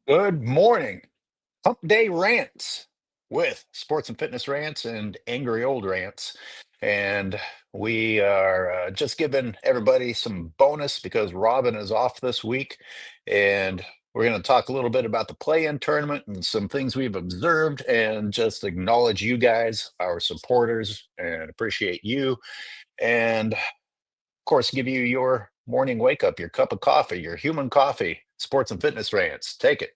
Good morning. Hump Day Rants with Sports and Fitness Rants and Angry Old Rants. And we are just giving everybody some bonus because Robin is off this week. And we're going to talk a little bit about the play-in tournament and some things we've observed and just acknowledge you guys, our supporters, and appreciate you. And of course, give you your morning wake up, your cup of coffee, your human coffee, Sports and Fitness Rants. Take it.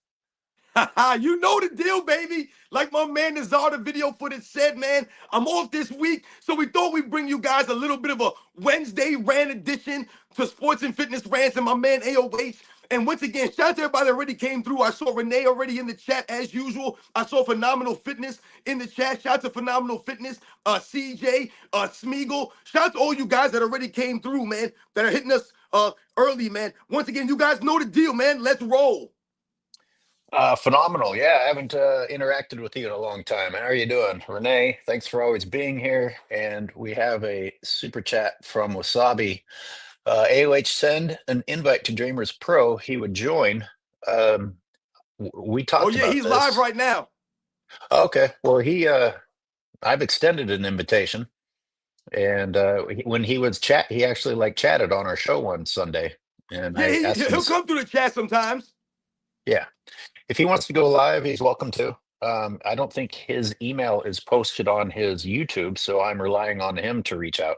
You know the deal, baby. Like my man Nazar, the video footage said, man, I'm off this week. So we thought we'd bring you guys a little bit of a Wednesday rant edition to Sports and Fitness Rants and my man AOH. And once again, shout out to everybody that already came through. I saw Renee already in the chat as usual. I saw Phenomenal Fitness in the chat. Shout out to Phenomenal Fitness, CJ, Smeagol. Shout out to all you guys that already came through, man, that are hitting us early, man. Once again, you guys know the deal, man. Let's roll. Phenomenal. Yeah, I haven't interacted with you in a long time. How are you doing? Renee, thanks for always being here. And we have a super chat from Wasabi. AOH, send an invite to Dreamers Pro. He would join. We Oh, talked yeah, about he's live this. right now. Okay. Well, I've extended an invitation. And when he was he actually like chatted on our show one Sunday. And Yeah, I asked him, he'll come through the chat sometimes. yeah. If he wants to go live, he's welcome to. I don't think his email is posted on his YouTube, so I'm relying on him to reach out.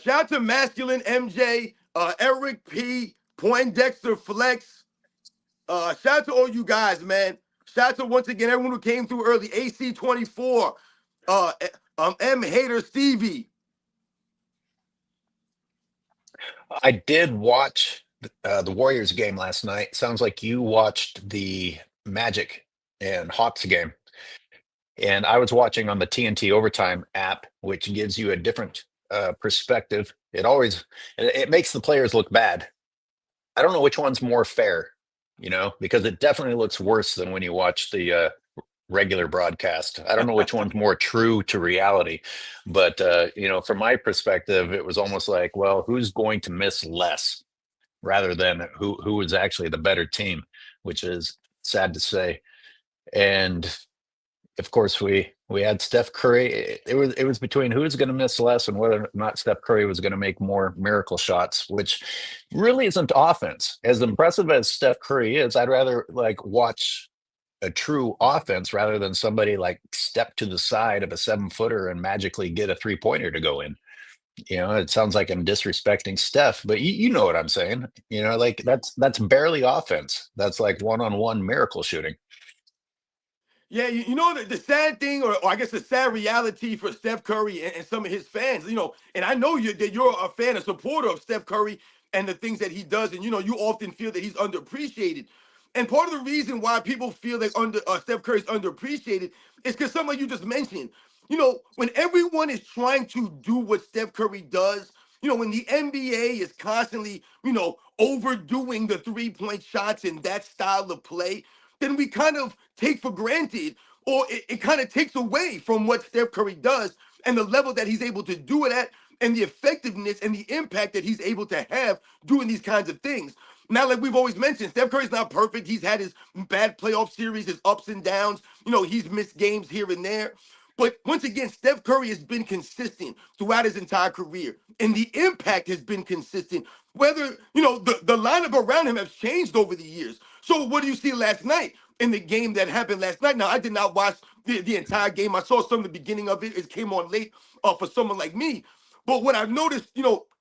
Shout out to Masculine MJ, Eric P, Poindexter Flex. Shout out to all you guys, man. Shout out to once again everyone who came through early. AC24, M Hater Stevie. I did watch the Warriors game last night. Sounds like you watched the Magic and Hawks game. And I was watching on the TNT Overtime app, which gives you a different perspective. It makes the players look bad. I don't know which one's more fair, because it definitely looks worse than when you watch the regular broadcast. I don't know which one's more true to reality, but from my perspective, it was almost like, well, who's going to miss less rather than who is actually the better team, which is sad to say. And of course, we had Steph Curry. It was between who's going to miss less and whether or not Steph Curry was going to make more miracle shots, which really isn't offense. As impressive as Steph Curry is, I'd rather like watch a true offense rather than somebody like step to the side of a 7-footer and magically get a 3-pointer to go in. It sounds like I'm disrespecting Steph, but you know what I'm saying. Like that's barely offense. That's like one-on-one miracle shooting. Yeah, you know the sad thing, or I guess the sad reality for Steph Curry and some of his fans, and I know that you're a fan, a supporter of Steph Curry and the things that he does, and you often feel that he's underappreciated. And part of the reason why people feel that Steph Curry's underappreciated is because some of you just mentioned, when everyone is trying to do what Steph Curry does, when the NBA is constantly, overdoing the 3-point shots and that style of play, then we kind of take for granted, or it kind of takes away from what Steph Curry does and the level that he's able to do it at and the effectiveness and the impact that he's able to have doing these kinds of things. Now, like we've always mentioned, Steph Curry's not perfect. He's had his bad playoff series, his ups and downs. He's missed games here and there. But once again, Steph Curry has been consistent throughout his entire career, and the impact has been consistent. Whether, the lineup around him has changed over the years. So what do you see last night in the game that happened last night? Now, I did not watch the entire game. I saw some of the beginning of it. It came on late for someone like me. But what I've noticed,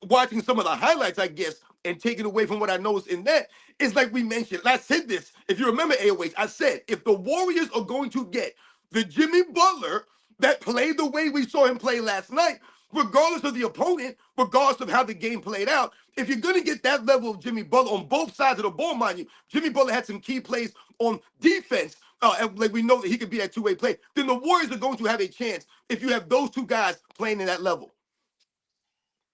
watching some of the highlights, I guess, and taking away from what I noticed in that, is like we mentioned. I said this, if you remember, AOH, I said, if the Warriors are going to get the Jimmy Butler that played the way we saw him play last night, regardless of the opponent, regardless of how the game played out, if you're going to get that level of Jimmy Butler on both sides of the ball, mind you, Jimmy Butler had some key plays on defense, and like we know that he could be that two-way play, then the Warriors are going to have a chance if you have those two guys playing in that level.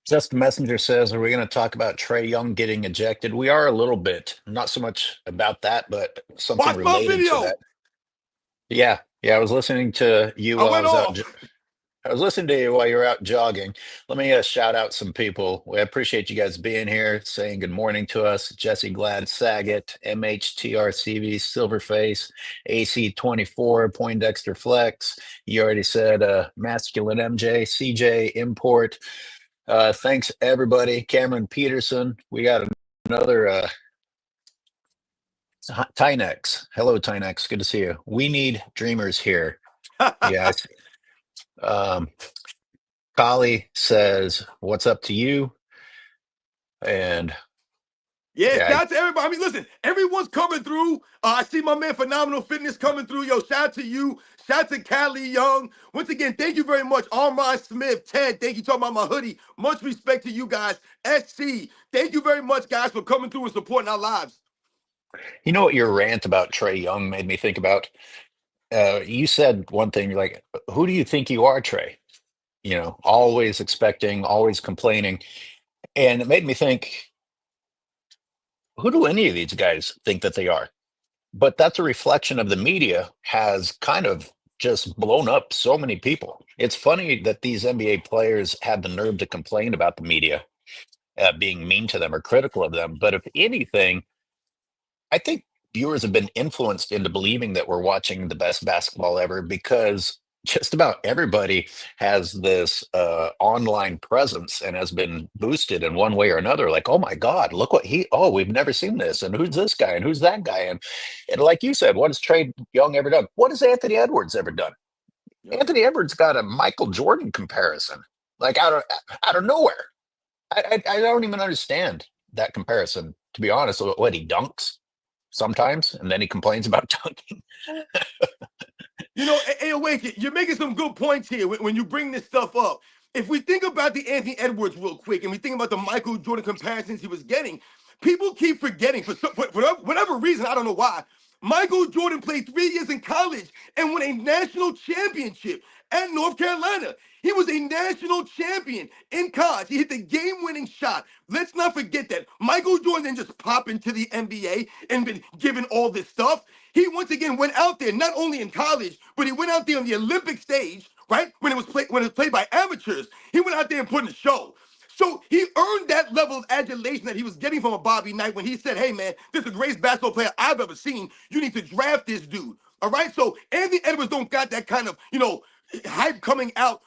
Just Messenger says, are we going to talk about Trey Young getting ejected? We are a little bit, not so much about that, but something Watch my related to video. that. Yeah. Yeah. I was listening to you I while I went was out off. I was listening to you while you were out jogging. Let me shout out some people. We appreciate you guys being here, saying good morning to us. Jesse Glad Saget, MHTRCV, Silverface, AC24, Poindexter Flex. You already said Masculine MJ, CJ Import. Thanks, everybody. Cameron Peterson. We got another Tynex. Hello, Tynex. Good to see you. We need dreamers here. Yes. Um, Kali says, "What's up to you?" And Yeah, yeah, shout out to everybody. I mean, listen, everyone's coming through. I see my man Phenomenal Fitness coming through. Yo, shout out to you. Shout out to Callie Young. Once again, thank you very much. Armand Smith, Ted, thank you talking about my hoodie. Much respect to you guys. SC, thank you very much, guys, for coming through and supporting our lives. you know what your rant about Trey Young made me think about? You said one thing, you're like, "Who do you think you are, Trey?" You know, always expecting, always complaining, and it made me think, who do any of these guys think that they are? But that's a reflection of the media has kind of just blown up so many people. It's funny that these NBA players have the nerve to complain about the media being mean to them or critical of them. But if anything, I think viewers have been influenced into believing that we're watching the best basketball ever because just about everybody has this online presence and has been boosted in one way or another. Like, oh my God, look what oh, we've never seen this. And who's this guy? And who's that guy? And like you said, what has Trey Young ever done? What has Anthony Edwards ever done? Yep. Anthony Edwards got a Michael Jordan comparison, like out of nowhere. I don't even understand that comparison, to be honest. What he dunks sometimes, and then he complains about dunking. You know, hey, wait, you're making some good points here when you bring this stuff up. If we think about the Anthony Edwards real quick, and we think about the Michael Jordan comparisons he was getting, people keep forgetting for whatever reason, I don't know why. Michael Jordan played 3 years in college and won a national championship at North Carolina. He was a national champion in college. He hit the game-winning shot. Let's not forget that. Michael Jordan didn't just pop into the NBA and been given all this stuff. He once again went out there, not only in college, but he went out there on the Olympic stage, right? When it was played by amateurs. He went out there and put in a show. So he earned that level of adulation that he was getting from a Bobby Knight when he said, "Hey man, this is the greatest basketball player I've ever seen. You need to draft this dude." All right. So Anthony Edwards don't got that kind of, hype coming out,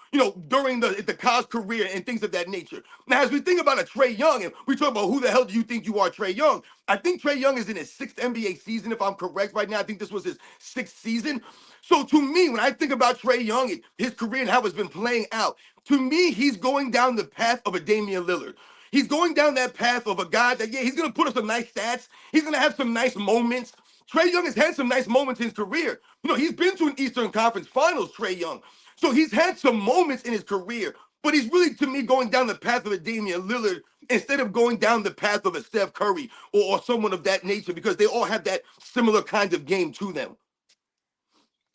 during the college career and things of that nature. Now, as we think about a Trey Young, and we talk about who the hell do you think you are, Trey Young? I think Trey Young is in his sixth NBA season, if I'm correct right now. I think this was his sixth season. So to me, when I think about Trey Young, his career and how it's been playing out, to me, he's going down the path of a Damian Lillard. He's going down that path of a guy that, yeah, he's going to put up some nice stats. He's going to have some nice moments. Trey Young has had some nice moments in his career. He's been to an Eastern Conference Finals, Trey Young. So he's had some moments in his career, but he's really, to me, going down the path of a Damian Lillard instead of going down the path of a Steph Curry or someone of that nature because they all have that similar kind of game to them.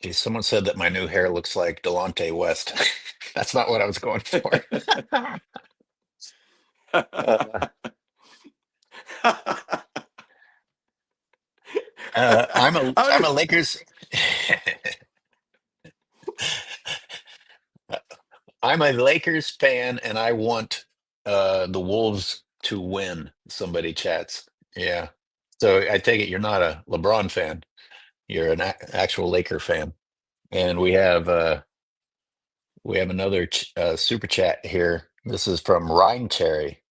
Gee, someone said that my new hair looks like Delonte West. That's not what I was going for. uh, I'm a Lakers. I'm a Lakers fan, and I want the Wolves to win. Somebody chats. Yeah. So I take it you're not a LeBron fan. You're an actual Laker fan. And we have another super chat here. This is from Ryan Cherry,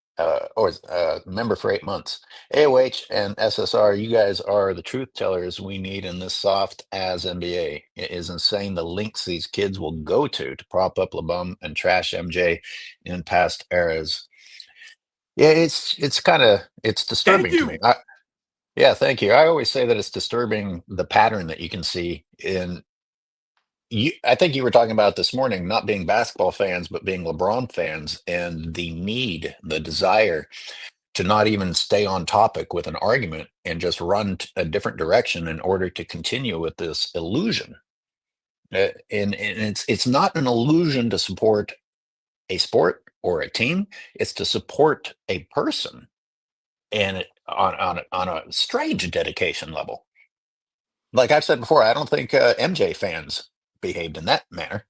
or member for 8 months. AOH and SSR, you guys are the truth tellers we need in this soft as NBA. It is insane the links these kids will go to prop up LeBron and trash MJ in past eras. Yeah, it's Thank disturbing to me. you. Yeah, thank you. I always say that it's disturbing the pattern that you can see in I think you were talking about this morning, not being basketball fans, but being LeBron fans, and the need, the desire to not even stay on topic with an argument and just run a different direction in order to continue with this illusion. And it's not an illusion to support a sport or a team; it's to support a person, and on a strange dedication level. Like I've said before, I don't think MJ fans behaved in that manner.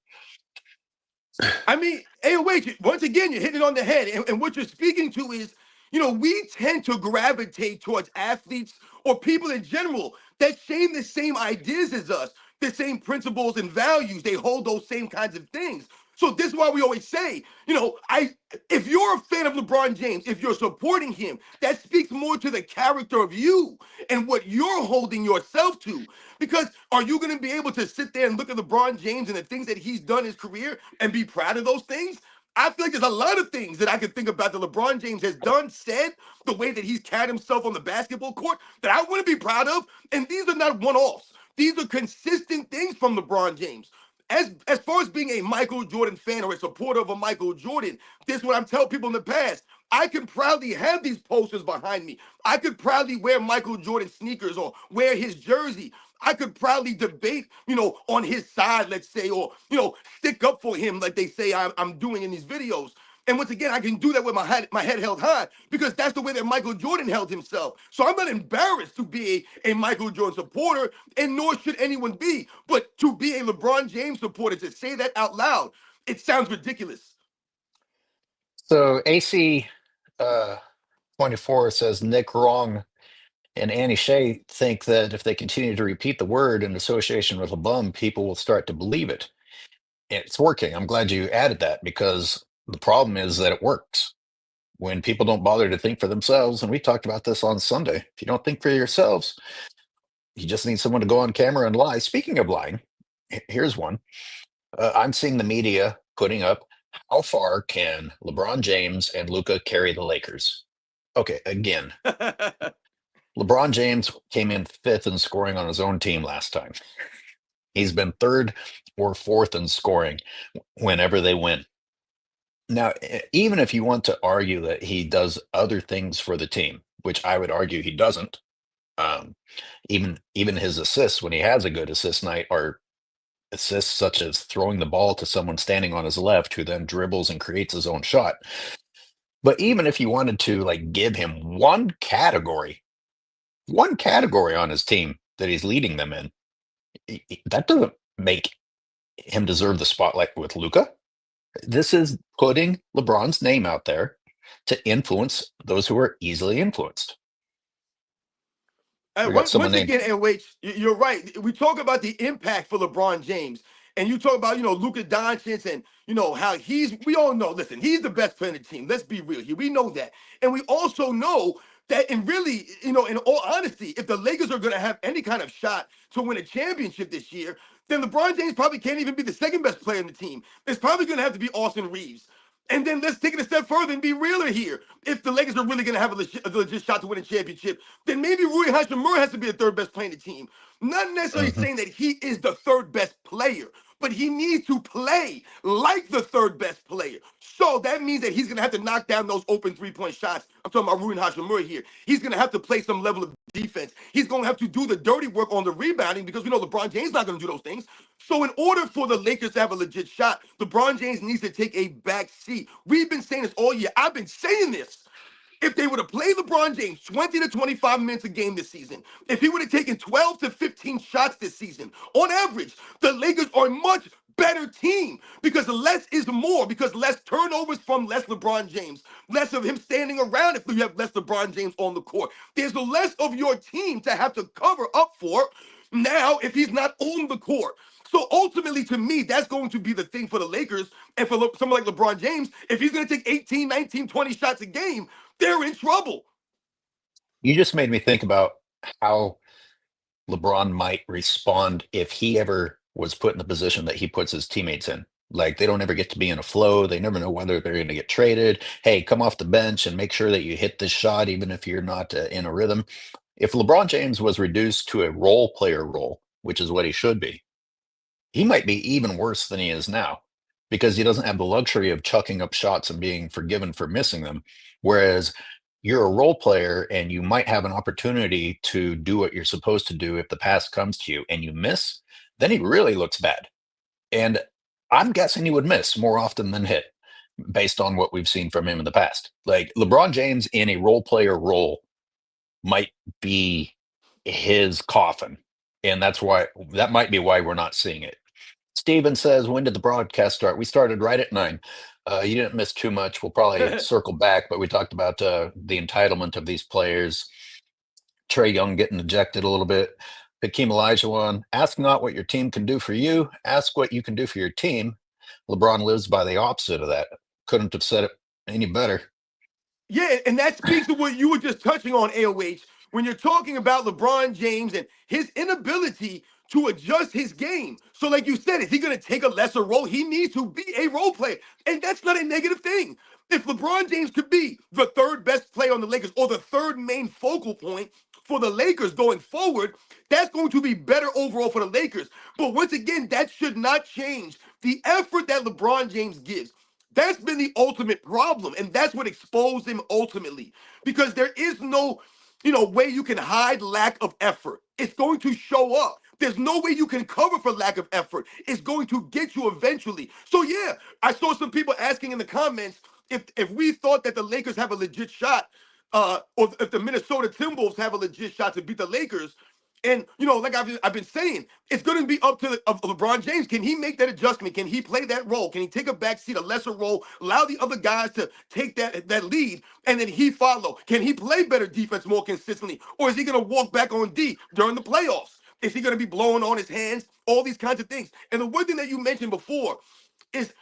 I mean, hey, wait, once again, you're hitting it on the head. And what you're speaking to is, we tend to gravitate towards athletes or people in general that share the same ideas as us, the same principles and values. They hold those same kinds of things. So this is why we always say, if you're a fan of LeBron James, if you're supporting him, that speaks more to the character of you and what you're holding yourself to. Because are you going to be able to sit there and look at LeBron James and the things that he's done in his career and be proud of those things? I feel like there's a lot of things that I can think about that LeBron James has done, said, the way that he's carried himself on the basketball court that I want to be proud of. And these are not one-offs. These are consistent things from LeBron James. As far as being a Michael Jordan fan or a supporter of a Michael Jordan, this is what I'm telling people in the past. I can proudly have these posters behind me. I could proudly wear Michael Jordan sneakers or wear his jersey. I could proudly debate, on his side, let's say, or, stick up for him like they say I'm doing in these videos. And once again, I can do that with my head held high because that's the way that Michael Jordan held himself. So I'm not embarrassed to be a Michael Jordan supporter, and nor should anyone be. But to be a LeBron James supporter, to say that out loud, it sounds ridiculous. So AC uh, 24 says Nick Wrong and Annie Shea think that if they continue to repeat the word in association with a bum, people will start to believe it. It's working. I'm glad you added that because the problem is that it works. When people don't bother to think for themselves, and we talked about this on Sunday, if you don't think for yourselves, you just need someone to go on camera and lie. Speaking of lying, here's one. I'm seeing the media putting up how far can LeBron James and Luca carry the Lakers? Okay, again, LeBron James came in fifth in scoring on his own team last time. He's been third or fourth in scoring whenever they win. Now, even if you want to argue that he does other things for the team, which I would argue he doesn't, um, even his assists when he has a good assist night are assists such as throwing the ball to someone standing on his left who then dribbles and creates his own shot. But even if you wanted to like give him one category on his team that he's leading them in, that doesn't make him deserve the spotlight with Luca. This is putting LeBron's name out there to influence those who are easily influenced. We got someone Once named again, LH, you're right. We talk about the impact for LeBron James, and you talk about Luka Doncic and how he's. We all know. Listen, he's the best player in the team. Let's be real here. We know that, and we also know that. And really, in all honesty, if the Lakers are going to have any kind of shot to win a championship this year, then LeBron James probably can't even be the second best player in the team. It's probably going to have to be Austin Reeves. And then let's take it a step further and be realer here. If the Lakers are really going to have a legit shot to win a championship, then maybe Rui Hachimura has to be the third best player in the team. Not necessarily Mhm. saying that he is the third best player, but he needs to play like the third best player. So that means that he's going to have to knock down those open three-point shots. I'm talking about Rui Hachimura here. He's going to have to play some level of defense. He's going to have to do the dirty work on the rebounding because we know LeBron James is not going to do those things. So in order for the Lakers to have a legit shot, LeBron James needs to take a back seat. We've been saying this all year. I've been saying this. If they would have played LeBron James 20 to 25 minutes a game this season, if he would have taken 12 to 15 shots this season, on average, the Lakers are a much better team because less is more, because less turnovers from less LeBron James, less of him standing around if you have less LeBron James on the court. There's less of your team to have to cover up for now if he's not on the court. So ultimately, to me, that's going to be the thing for the Lakers and for someone like LeBron James. If he's going to take 18, 19, 20 shots a game, they're in trouble. You just made me think about how LeBron might respond if he ever was put in the position that he puts his teammates in. Like they don't ever get to be in a flow. They never know whether they're going to get traded. Hey, come off the bench and make sure that you hit this shot, even if you're not in a rhythm. If LeBron James was reduced to a role player role, which is what he should be, he might be even worse than he is now because he doesn't have the luxury of chucking up shots and being forgiven for missing them. Whereas you're a role player and you might have an opportunity to do what you're supposed to do if the pass comes to you and you miss, then he really looks bad. And I'm guessing he would miss more often than hit based on what we've seen from him in the past. Like LeBron James in a role player role might be his coffin. And that might be why we're not seeing it. Steven says, when did the broadcast start? We started right at 9. You didn't miss too much. We'll probably circle back, but we talked about the entitlement of these players. Trey Young getting ejected a little bit. Hakeem Olajuwon, ask not what your team can do for you, ask what you can do for your team. LeBron lives by the opposite of that. Couldn't have said it any better. Yeah, and that speaks to what you were just touching on, AOH, when you're talking about LeBron James and his inability to adjust his game. So, like you said, is he going to take a lesser role? He needs to be a role player. And that's not a negative thing. If LeBron James could be the third best player on the Lakers or the third main focal point for the Lakers going forward, that's going to be better overall for the Lakers. But once again, that should not change the effort that LeBron James gives. That's been the ultimate problem, and that's what exposed him ultimately. Because there is no, way you can hide lack of effort. It's going to show up. There's no way you can cover for lack of effort. It's going to get you eventually. So yeah, I saw some people asking in the comments if we thought that the Lakers have a legit shot, or if the Minnesota Timberwolves have a legit shot to beat the Lakers. And like I've been saying, it's going to be up to of LeBron James. Can he make that adjustment? Can he play that role? Can he take a backseat, a lesser role, allow the other guys to take that lead, and then he follow? Can he play better defense more consistently, or is he going to walk back on D during the playoffs? Is he going to be blowing on his hands? All these kinds of things. And the one thing that you mentioned before is,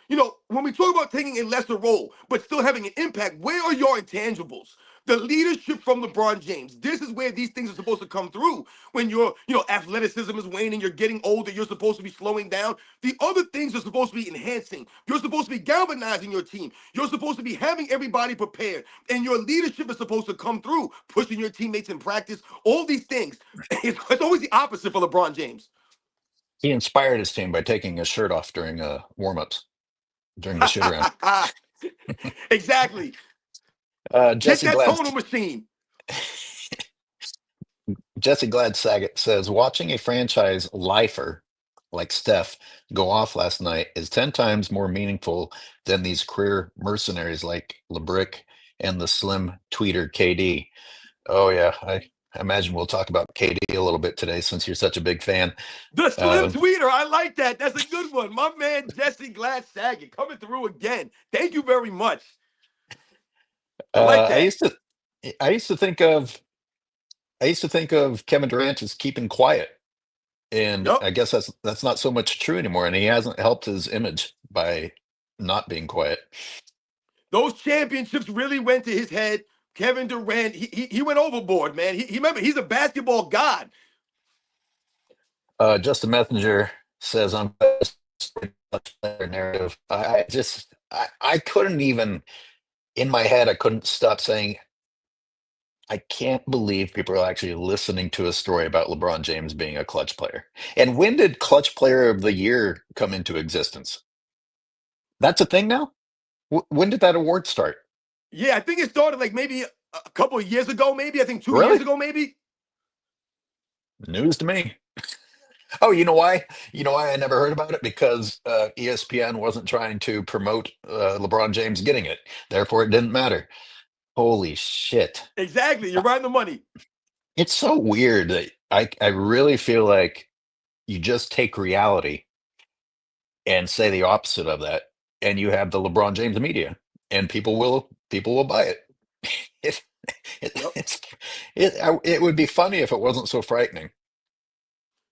when we talk about taking a lesser role but still having an impact, where are your intangibles? The leadership from LeBron James. This is where these things are supposed to come through. When your, athleticism is waning, you're getting older, you're supposed to be slowing down. The other things are supposed to be enhancing. You're supposed to be galvanizing your team. You're supposed to be having everybody prepared. And your leadership is supposed to come through, pushing your teammates in practice, all these things. It's always the opposite for LeBron James. He inspired his team by taking his shirt off during warm-ups, during the shoot around. Exactly. Get Jesse that Glad tonal machine. Jesse Glad Saget says, watching a franchise lifer like Steph go off last night is 10 times more meaningful than these career mercenaries like LeBrick and the slim tweeter KD. Oh, yeah. I imagine we'll talk about KD a little bit today since you're such a big fan. The slim Uh, tweeter. I like that. That's a good one. My man Jesse Glad Saget coming through again. Thank you very much. I like uh, I that. used to, I used to think of, I used to think of Kevin Durant as keeping quiet, and Yep. I guess that's not so much true anymore. And he hasn't helped his image by not being quiet. Those championships really went to his head. Kevin Durant, he went overboard, man. He remember he's a basketball god. Justin Messenger says on narrative. I couldn't even in my head. I couldn't stop saying I can't believe people are actually listening to a story about LeBron James being a clutch player. And when did clutch player of the year come into existence? That's a thing now? When did that award start? Yeah, I think it started like maybe a couple of years ago, maybe. I think 2 years Really? ago, maybe. News to me. Oh, you know why? You know why I never heard about it? Because ESPN wasn't trying to promote LeBron James getting it. Therefore, it didn't matter. Holy shit. Exactly. You're right on the money. It's so weird that I really feel like you just take reality and say the opposite of that, and you have the LeBron James media, and people will buy it. It Yep. it would be funny if it wasn't so frightening.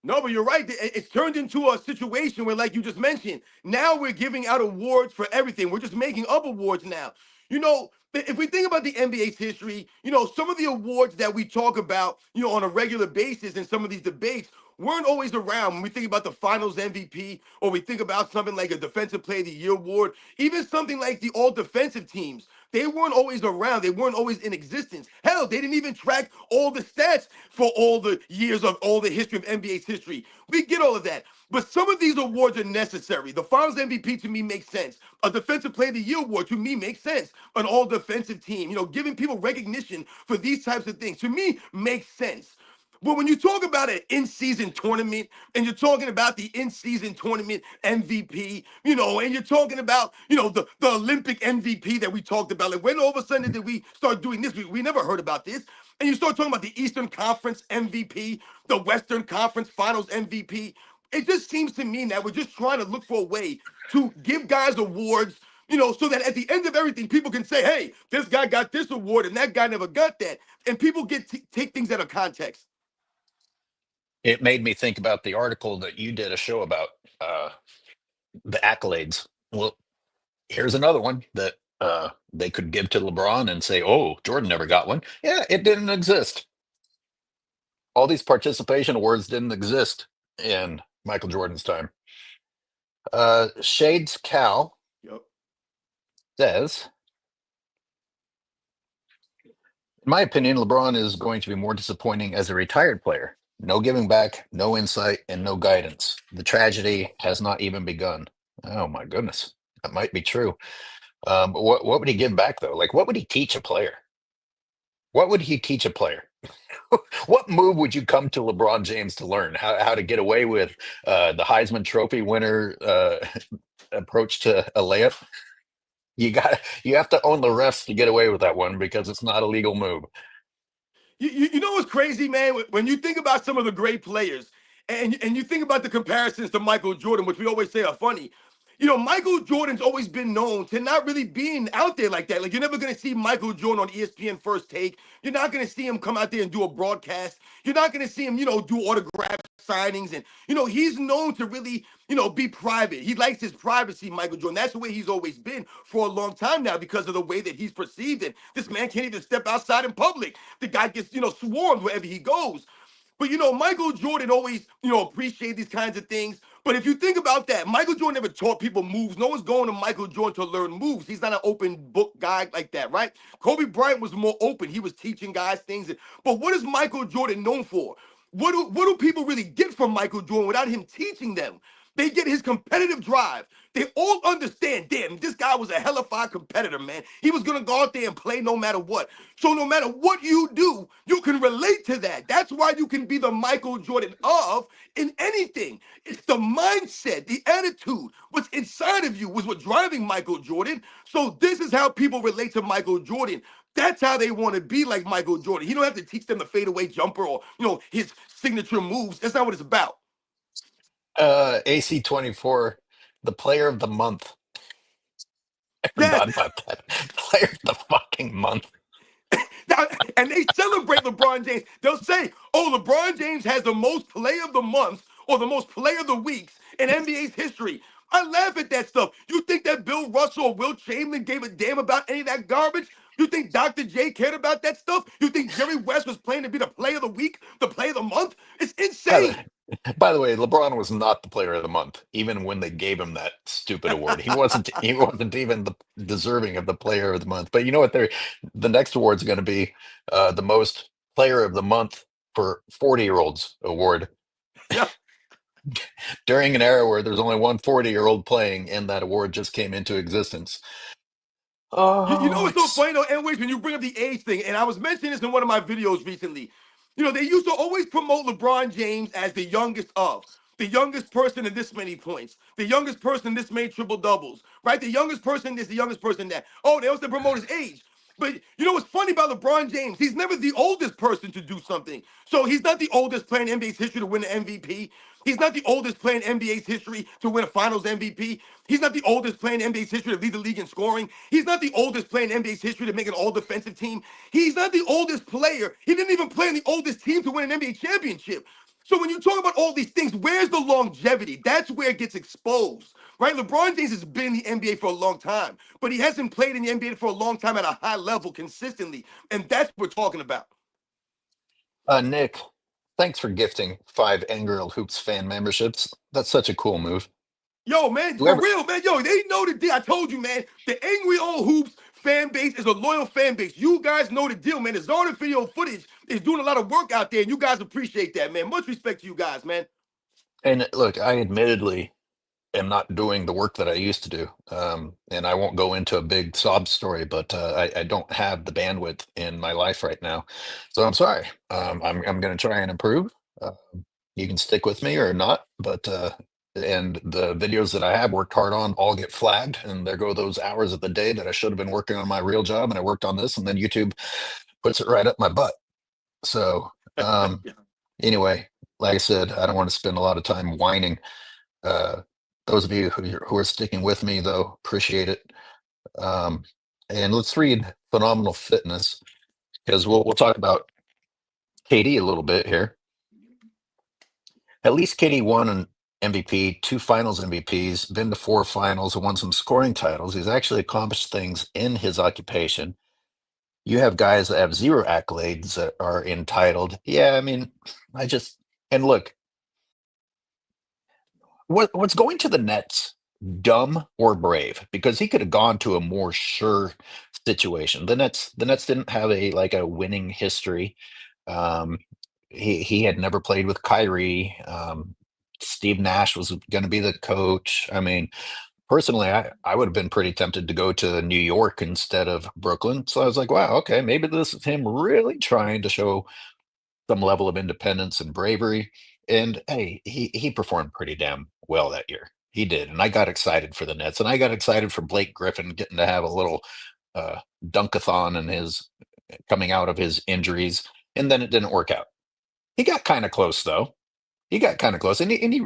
No, but you're right. It's turned into a situation where, like you just mentioned, now we're giving out awards for everything. We're just making up awards now. If we think about the NBA's history, some of the awards that we talk about, on a regular basis in some of these debates weren't always around. When we think about the Finals MVP, or we think about something like a Defensive Player of the Year award, even something like the All Defensive Teams, they weren't always around. They weren't always in existence. Hell, they didn't even track all the stats for all the years of all the history of NBA's history. We get all of that. But some of these awards are necessary. The Finals MVP to me makes sense. A Defensive Player of the Year award to me makes sense. An all defensive team, giving people recognition for these types of things to me makes sense. But when you talk about an in-season tournament, and you're talking about the in-season tournament MVP, and you're talking about, the Olympic MVP that we talked about, like when all of a sudden did we start doing this? We never heard about this. And you start talking about the Eastern Conference MVP, the Western Conference Finals MVP. it just seems to me that we're just trying to look for a way to give guys awards, so that at the end of everything, people can say, hey, this guy got this award and that guy never got that. And people take things out of context. It made me think about the article that you did a show about, uh, the accolades. Well, here's another one that they could give to LeBron and say, "Oh, Jordan never got one." Yeah, it didn't exist. All these participation awards didn't exist in Michael Jordan's time. Shades Cal Yep. says, in my opinion, LeBron is going to be more disappointing as a retired player. No giving back, no insight, and no guidance. The tragedy has not even begun. Oh my goodness, that might be true. But what would he give back though? Like, what would he teach a player? What would he teach a player? What move would you come to LeBron James to learn? How to get away with the Heisman Trophy winner approach to a layup? You have to own the refs to get away with that one because it's not a legal move. You know what's crazy, man? When you think about some of the great players, and you think about the comparisons to Michael Jordan, which we always say are funny. Michael Jordan's always been known to not really being out there like that. Like, you're never going to see Michael Jordan on ESPN First Take. You're not going to see him come out there and do a broadcast. You're not going to see him, do autograph signings. And, he's known to really, be private. He likes his privacy, Michael Jordan. That's the way he's always been for a long time now because of the way that he's perceived. And this man can't even step outside in public. The guy gets, swarmed wherever he goes. But Michael Jordan always, appreciate these kinds of things. But if you think about that, Michael Jordan never taught people moves. No one's going to Michael Jordan to learn moves. He's not an open book guy like that, right? Kobe Bryant was more open. He was teaching guys things. But what is Michael Jordan known for? What do people really get from Michael Jordan without him teaching them? They get his competitive drive. They all understand, damn, this guy was a hellified competitor, man. He was going to go out there and play no matter what. So no matter what you do, you can relate to that. That's why you can be the Michael Jordan of in anything. It's the mindset, the attitude, what's inside of you was what driving Michael Jordan. So this is how people relate to Michael Jordan. That's how they want to be like Michael Jordan. You don't have to teach them the fadeaway jumper or, his signature moves. That's not what it's about. AC 24, the player of the month. I Yes. forgot about that. Player of the fucking month. Now, and they celebrate LeBron James. They'll say, oh, LeBron James has the most player of the month or the most player of the weeks in NBA's history. I laugh at that stuff. You think that Bill Russell or Will Chamberlain gave a damn about any of that garbage? You think Dr. J cared about that stuff? You think Jerry West was playing to be the player of the week, the player of the month? It's By insane. by the way, LeBron was not the player of the month, even when they gave him that stupid award. He wasn't even deserving of the player of the month. But you know what? The next award's going to be the most player of the month for 40-year-olds award Yeah. during an era where there's only one 40-year-old playing, and that award just came into existence. You know Oh, what's so it's funny though, anyways, when you bring up the age thing, and I was mentioning this in one of my videos recently. They used to always promote LeBron James as the youngest of, the youngest person in this many points, the youngest person in this many triple doubles, right? The youngest person is the youngest person that. Oh, they also promote his age. But you know what's funny about LeBron James? He's never the oldest person to do something. So he's not the oldest player in NBA's history to win an MVP. He's not the oldest player in NBA's history to win a Finals MVP. He's not the oldest player in NBA's history to lead the league in scoring. He's not the oldest player in NBA's history to make an all-defensive team. He's not the oldest player. He didn't even play in the oldest team to win an NBA championship. So when you talk about all these things, where's the longevity? That's where it gets exposed, right? LeBron James has been in the NBA for a long time, but he hasn't played in the NBA for a long time at a high level consistently, and that's what we're talking about. Nick. Thanks for gifting 5 Angry Old Hoops fan memberships. That's such a cool move. Yo, man, for Whoever real, man. Yo, they know the deal. I told you, man. The Angry Old Hoops fan base is a loyal fan base. You guys know the deal, man. The Zona video footage is doing a lot of work out there, and you guys appreciate that, man. Much respect to you guys, man. and look, I admittedly am not doing the work that I used to do. And I won't go into a big sob story, but I don't have the bandwidth in my life right now. So I'm sorry. I'm going to try and improve. You can stick with me or not, but and the videos that I have worked hard on all get flagged, and there go those hours of the day that I should have been working on my real job, and I worked on this, and then YouTube puts it right up my butt. So anyway, like I said, I don't want to spend a lot of time whining. Uh, those of you who are sticking with me, though, appreciate it. Um, and let's read Phenomenal Fitness because we'll talk about KD a little bit here. At least KD won an MVP, two Finals MVPs, been to four finals, and won some scoring titles. He's actually accomplished things in his occupation. You have guys that have zero accolades that are entitled. Yeah, I mean, I just and look, what's going to the Nets, dumb or brave? Because he could have gone to a more sure situation. The Nets didn't have a winning history. Um, he had never played with Kyrie. Steve Nash was going to be the coach. I mean, personally, I would have been pretty tempted to go to New York instead of Brooklyn. So I was like, wow, okay, maybe this is him really trying to show some level of independence and bravery. And hey, he performed pretty damn well that year. He did, and I got excited for the Nets, and I got excited for Blake Griffin getting to have a little dunkathon in his coming out of his injuries, and then it didn't work out. He got kind of close though. He got kind of close, and he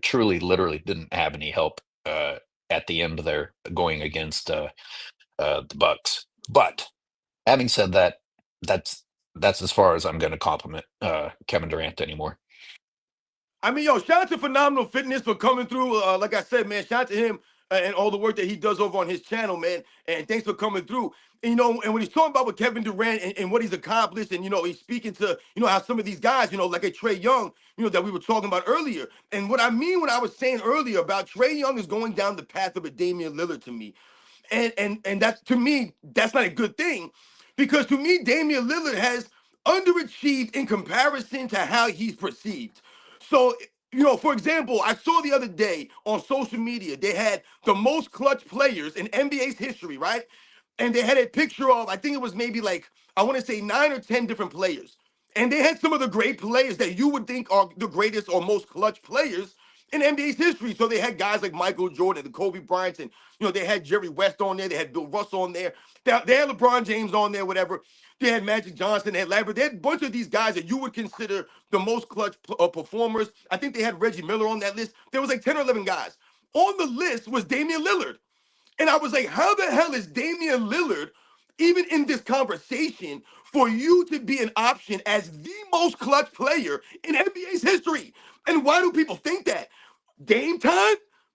truly, literally didn't have any help at the end there going against the Bucks. But having said that, that's that's as far as I'm going to compliment Kevin Durant anymore. I mean, yo, shout out to Phenomenal Fitness for coming through. Like I said, man, shout out to him and all the work that he does over on his channel, man. And thanks for coming through. And, and when he's talking about with Kevin Durant and what he's accomplished, and he's speaking to how some of these guys, like a Trey Young, that we were talking about earlier. And what I mean when I was saying earlier about Trey Young is going down the path of a Damian Lillard to me, and that to me that's not a good thing, because to me Damian Lillard has underachieved in comparison to how he's perceived. So, for example, I saw the other day on social media they had the most clutch players in NBA's history, right? And they had a picture of, I think it was maybe like, I want to say 9 or 10 different players. And they had some of the great players that you would think are the greatest or most clutch players in NBA's history. So they had guys like Michael Jordan and Kobe Bryant, and they had Jerry West on there, they had Bill Russell on there, they had LeBron James on there, whatever. They had Magic Johnson, they had Larry. They had a bunch of these guys that you would consider the most clutch performers. I think they had Reggie Miller on that list. There was like 10 or 11 guys. On the list was Damian Lillard. And I was like, how the hell is Damian Lillard even in this conversation for you to be an option as the most clutch player in NBA's history? And why do people think that? Game time?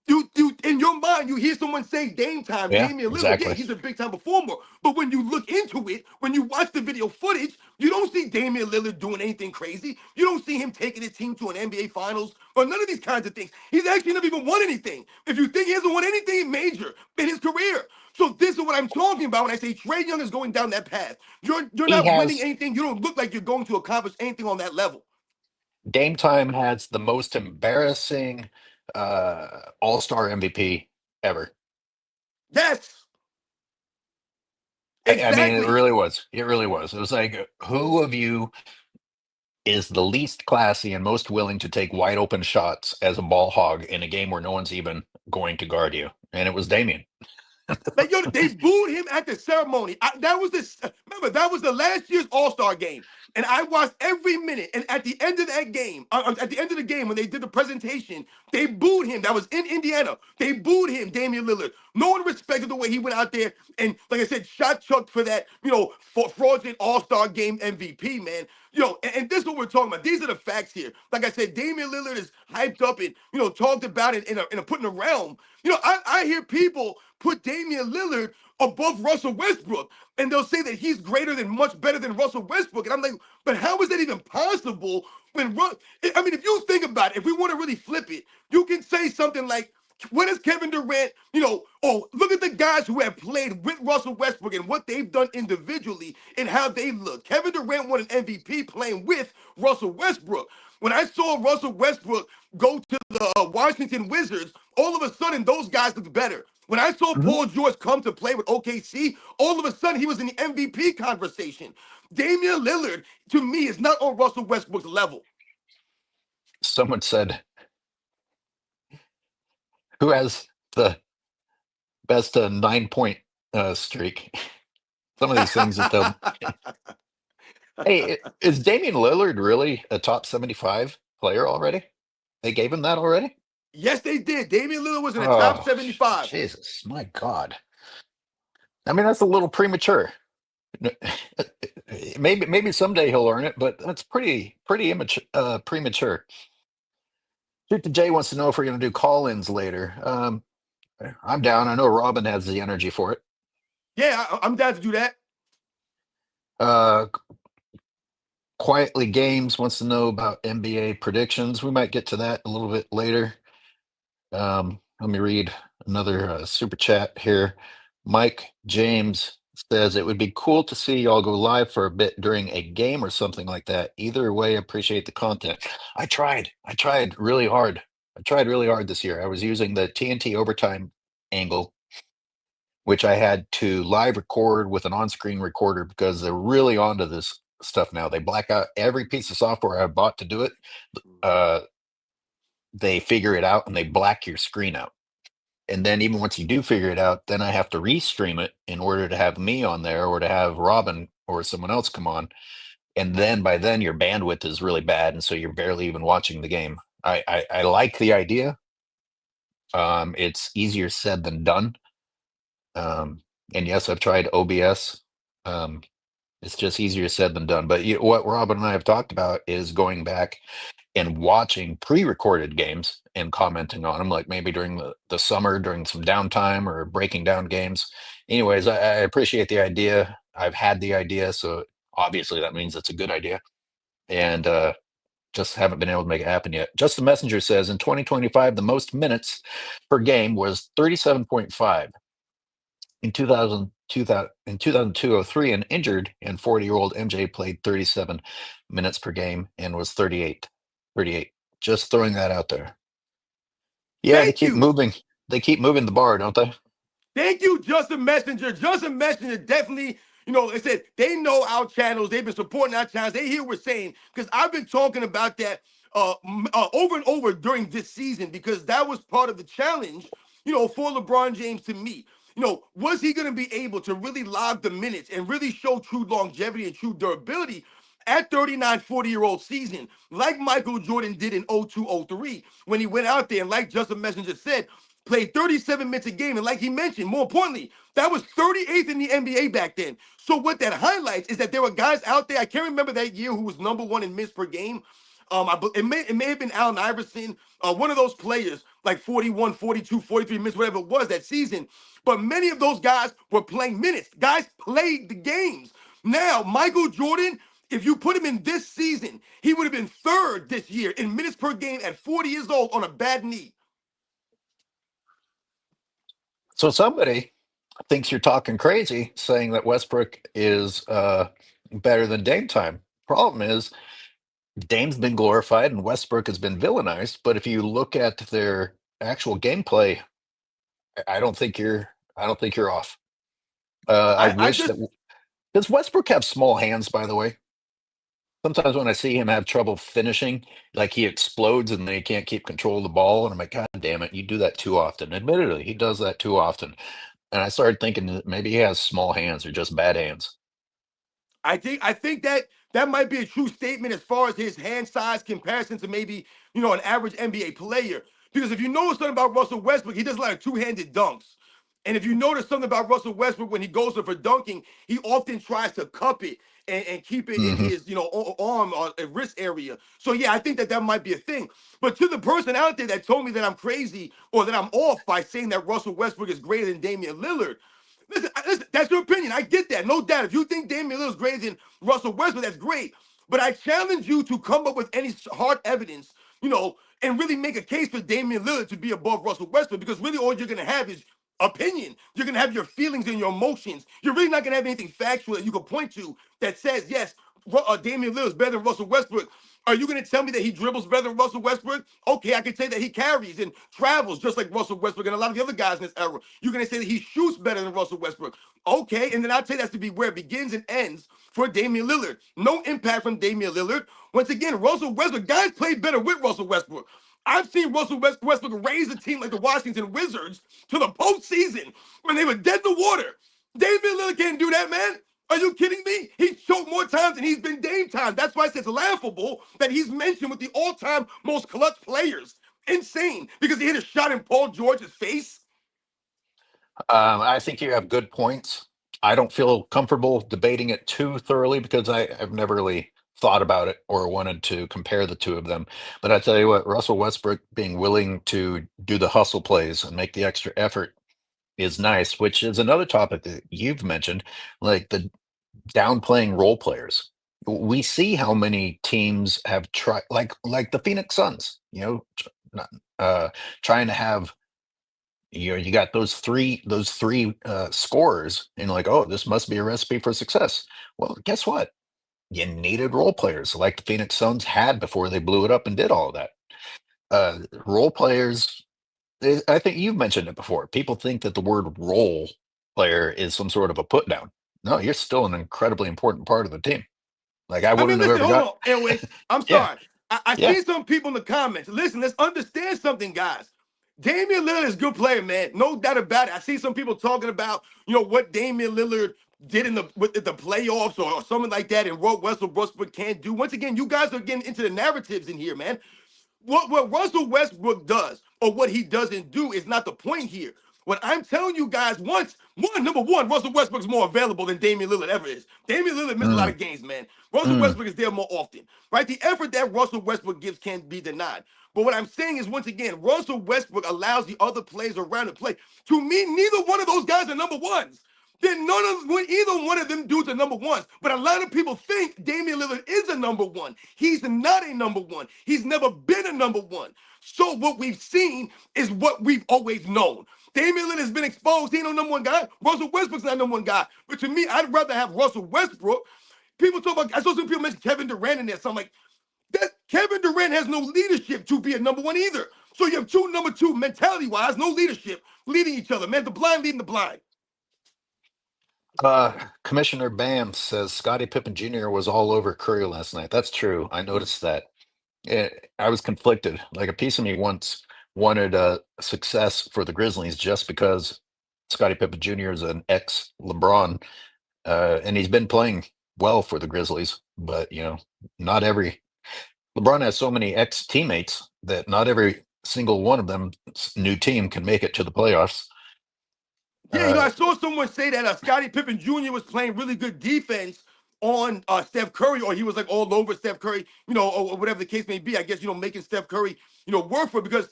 You in your mind, you hear someone say Dame time, Yeah, Damian Lillard. Yeah, exactly. he's a big time performer. But when you look into it, when you watch the video footage, you don't see Damian Lillard doing anything crazy. You don't see him taking his team to an NBA Finals or none of these kinds of things. He's actually never even won anything. If you think he hasn't won anything major in his career. So this is what I'm talking about when I say Trey Young is going down that path. You're He not winning has anything. You don't look like you're going to accomplish anything on that level. Dame Time has the most embarrassing All-Star MVP ever. Yes, I mean, it exactly. really was. It really was. It was like, who of you is the least classy and most willing to take wide open shots as a ball hog in a game where no one's even going to guard you? And it was Damian. Like, yo, they booed him at the ceremony. That was this. Remember, that was the last year's All Star game, and I watched every minute. And at the end of that game, at the end of the game, when they did the presentation, they booed him. That was in Indiana. They booed him, Damian Lillard. No one respected the way he went out there and, like I said, shot chucked for that, for fraudulent All Star game MVP, man. And this is what we're talking about. These are the facts here. Like I said, Damian Lillard is hyped up and talked about it in a put in a realm. I hear people put Damian Lillard above Russell Westbrook, and they'll say that he's greater than much better than Russell Westbrook. And I'm like, but how is that even possible? I mean, if you think about it, if we want to really flip it, you can say something like, what is Kevin Durant, look at the guys who have played with Russell Westbrook and what they've done individually and how they look. Kevin Durant won an MVP playing with Russell Westbrook. When I saw Russell Westbrook go to the Washington Wizards, all of a sudden those guys looked better. When I saw Mhm. Paul George come to play with OKC, all of a sudden he was in the MVP conversation. Damian Lillard, to me, is not on Russell Westbrook's level. Someone said, who has the best 9 point streak? Some of these things just don't. Hey, is Damian Lillard really a top 75 player already? They gave him that already? Yes, they did. Damian Lillard was in the top Oh, 75. Jesus, my God. I mean, that's a little premature. Maybe someday he'll earn it, but that's pretty immature, premature. Shoot the J wants to know if we're going to do call-ins later. I'm down. I know Robin has the energy for it. Yeah, I'm down to do that. Uh, Quietly Games wants to know about NBA predictions. We might get to that a little bit later. Let me read another super chat here. Mike James says it would be cool to see y'all go live for a bit during a game or something like that. Either way, appreciate the content. I tried. I tried really hard. I tried really hard this year. I was using the TNT overtime angle, which I had to live record with an on-screen recorder because they're really onto this stuff now. They black out every piece of software I bought to do it. Uh, they figure it out and they black your screen out. And then even once you do figure it out, then I have to restream it in order to have me on there or to have Robin or someone else come on. And then by then your bandwidth is really bad, and so you're barely even watching the game. I like the idea. It's easier said than done. And yes, I've tried OBS. Um, it's just easier said than done. But what Robin and I have talked about is going back and watching pre-recorded games and commenting on them, like maybe during the summer, during some downtime or breaking down games. Anyways, I appreciate the idea. I've had the idea, so obviously that means it's a good idea. And just haven't been able to make it happen yet. Just the Messenger says in 2025, the most minutes per game was 37.5. In 2002-03, an injured and 40-year-old MJ played 37 minutes per game and was 38. 38. Just throwing that out there. Yeah, they Thank keep you. moving. They keep moving the bar, don't they? Thank you, Justin Messenger. Justin Messenger definitely, they said they know our channels. They've been supporting our channels. They hear what we're saying because I've been talking about that over and over during this season because that was part of the challenge, for LeBron James to meet. Was he going to be able to really log the minutes and really show true longevity and true durability at 39, 40-year-old season, like Michael Jordan did in 02-03 when he went out there and like Justin Messenger said, played 37 minutes a game. And like he mentioned, more importantly, that was 38th in the NBA back then. So what that highlights is that there were guys out there, I can't remember that year who was number one in minutes per game. It may have been Allen Iverson, one of those players, like 41, 42, 43 minutes, whatever it was that season. But many of those guys were playing minutes. Guys played the games. Now, Michael Jordan, if you put him in this season, he would have been third this year in minutes per game at 40 years old on a bad knee. So somebody thinks you're talking crazy saying that Westbrook is better than Dame time. Problem is, Dame's been glorified and Westbrook has been villainized. But if you look at their actual gameplay, I don't think you're off. I I wish just that does Westbrook have small hands, by the way? Sometimes when I see him have trouble finishing, like he explodes and then he can't keep control of the ball, and I'm like, God damn it, you do that too often. Admittedly, he does that too often. And I started thinking that maybe he has small hands or just bad hands. I think that might be a true statement as far as his hand size comparison to maybe an average NBA player. Because if you notice something about Russell Westbrook, he does a lot of two-handed dunks. And if you notice something about Russell Westbrook when he goes up for dunking, he often tries to cup it and keep it in Hmm. his arm or wrist area. So yeah, I think that might be a thing. But to the person out there that told me that I'm crazy or that I'm off by saying that Russell Westbrook is greater than Damian Lillard, listen, that's your opinion. I get that. No doubt. If you think Damian Lillard is greater than Russell Westbrook, that's great. But I challenge you to come up with any hard evidence, and really make a case for Damian Lillard to be above Russell Westbrook because really all you're going to have is opinion. You're going to have your feelings and your emotions. You're really not going to have anything factual that you can point to that says, yes, Damian Lillard is better than Russell Westbrook. Are you going to tell me that he dribbles better than Russell Westbrook? Okay, I can say that he carries and travels just like Russell Westbrook and a lot of the other guys in this era. You're going to say that he shoots better than Russell Westbrook. Okay, and then I'll tell you that's to be where it begins and ends for Damian Lillard. No impact from Damian Lillard. Once again, Russell Westbrook, guys play better with Russell Westbrook. I've seen Russell Westbrook raise a team like the Washington Wizards to the postseason when they were dead in the water. Damian Lillard can't do that, man. Are you kidding me? He's choked more times than he's been Dame time. That's why it's laughable that he's mentioned with the all-time most clutch players. Insane. Because he hit a shot in Paul George's face. I think you have good points. I don't feel comfortable debating it too thoroughly because I've never really thought about it or wanted to compare the two of them. But I tell you what, Russell Westbrook being willing to do the hustle plays and make the extra effort is nice, which is another topic that you've mentioned, like the downplaying role players. We see how many teams have tried, like the Phoenix Suns, not, trying to have you got those three scorers, and like, oh, this must be a recipe for success. Well, guess what? You needed role players like the Phoenix Suns had before they blew it up and did all of that. Role players. I think you've mentioned it before. People think that the word role player is some sort of a put down. No, you're still an incredibly important part of the team. Like I I mean, wouldn't have listen, ever hold got. on, Airways. I'm Yeah, sorry. I yeah. see some people in the comments. Listen, let's understand something, guys. Damian Lillard is a good player, man. No doubt about it. I see some people talking about, what Damian Lillard did in the playoffs or something like that, and what Russell Westbrook can't do. Once again, you guys are getting into the narratives in here, man. What Russell Westbrook does or what he doesn't do is not the point here. What I'm telling you guys, number one, Russell Westbrook's more available than Damian Lillard ever is. Damian Lillard missed a lot Mm, of games, man. Russell mm. Westbrook is there more often, right? The effort that Russell Westbrook gives can't be denied. But what I'm saying is, once again, Russell Westbrook allows the other players around to play. To me, neither one of those guys are number ones. Then either one of them dudes are number ones. But a lot of people think Damian Lillard is a number one. He's not a number one. He's never been a number one. So what we've seen is what we've always known. Damian Lillard has been exposed. He ain't no number one guy. Russell Westbrook's not number one guy. But to me, I'd rather have Russell Westbrook. People talk about, I saw some people mention Kevin Durant in there. So I'm like, that Kevin Durant has no leadership to be a number one either. So you have two number two mentality-wise, no leadership, leading each other. Man, the blind leading the blind. Commissioner Bam says Scottie Pippen Jr. was all over Curry last night. That's true. I noticed that. I was conflicted. Like a piece of me once wanted success for the Grizzlies just because Scottie Pippen Jr. is an ex LeBron, and he's been playing well for the Grizzlies. But not every LeBron has so many ex teammates that not every single one of them new team can make it to the playoffs. Yeah, Uh, I saw someone say that Scottie Pippen Jr. was playing really good defense on Steph Curry, or he was like all over Steph Curry, or whatever the case may be. I guess, making Steph Curry, work for it because,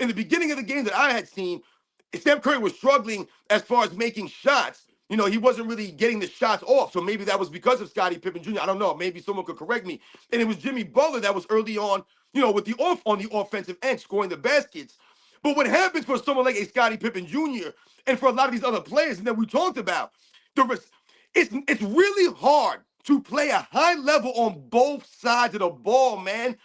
in the beginning of the game that I had seen, Steph Curry was struggling as far as making shots. He wasn't really getting the shots off. So maybe that was because of Scottie Pippen Jr. I don't know. Maybe someone could correct me. And it was Jimmy Butler that was early on, with on the offensive end, scoring the baskets. But what happens for someone like a Scottie Pippen Jr. and for a lot of these other players that we talked about, it's really hard to play a high level on both sides of the ball, man.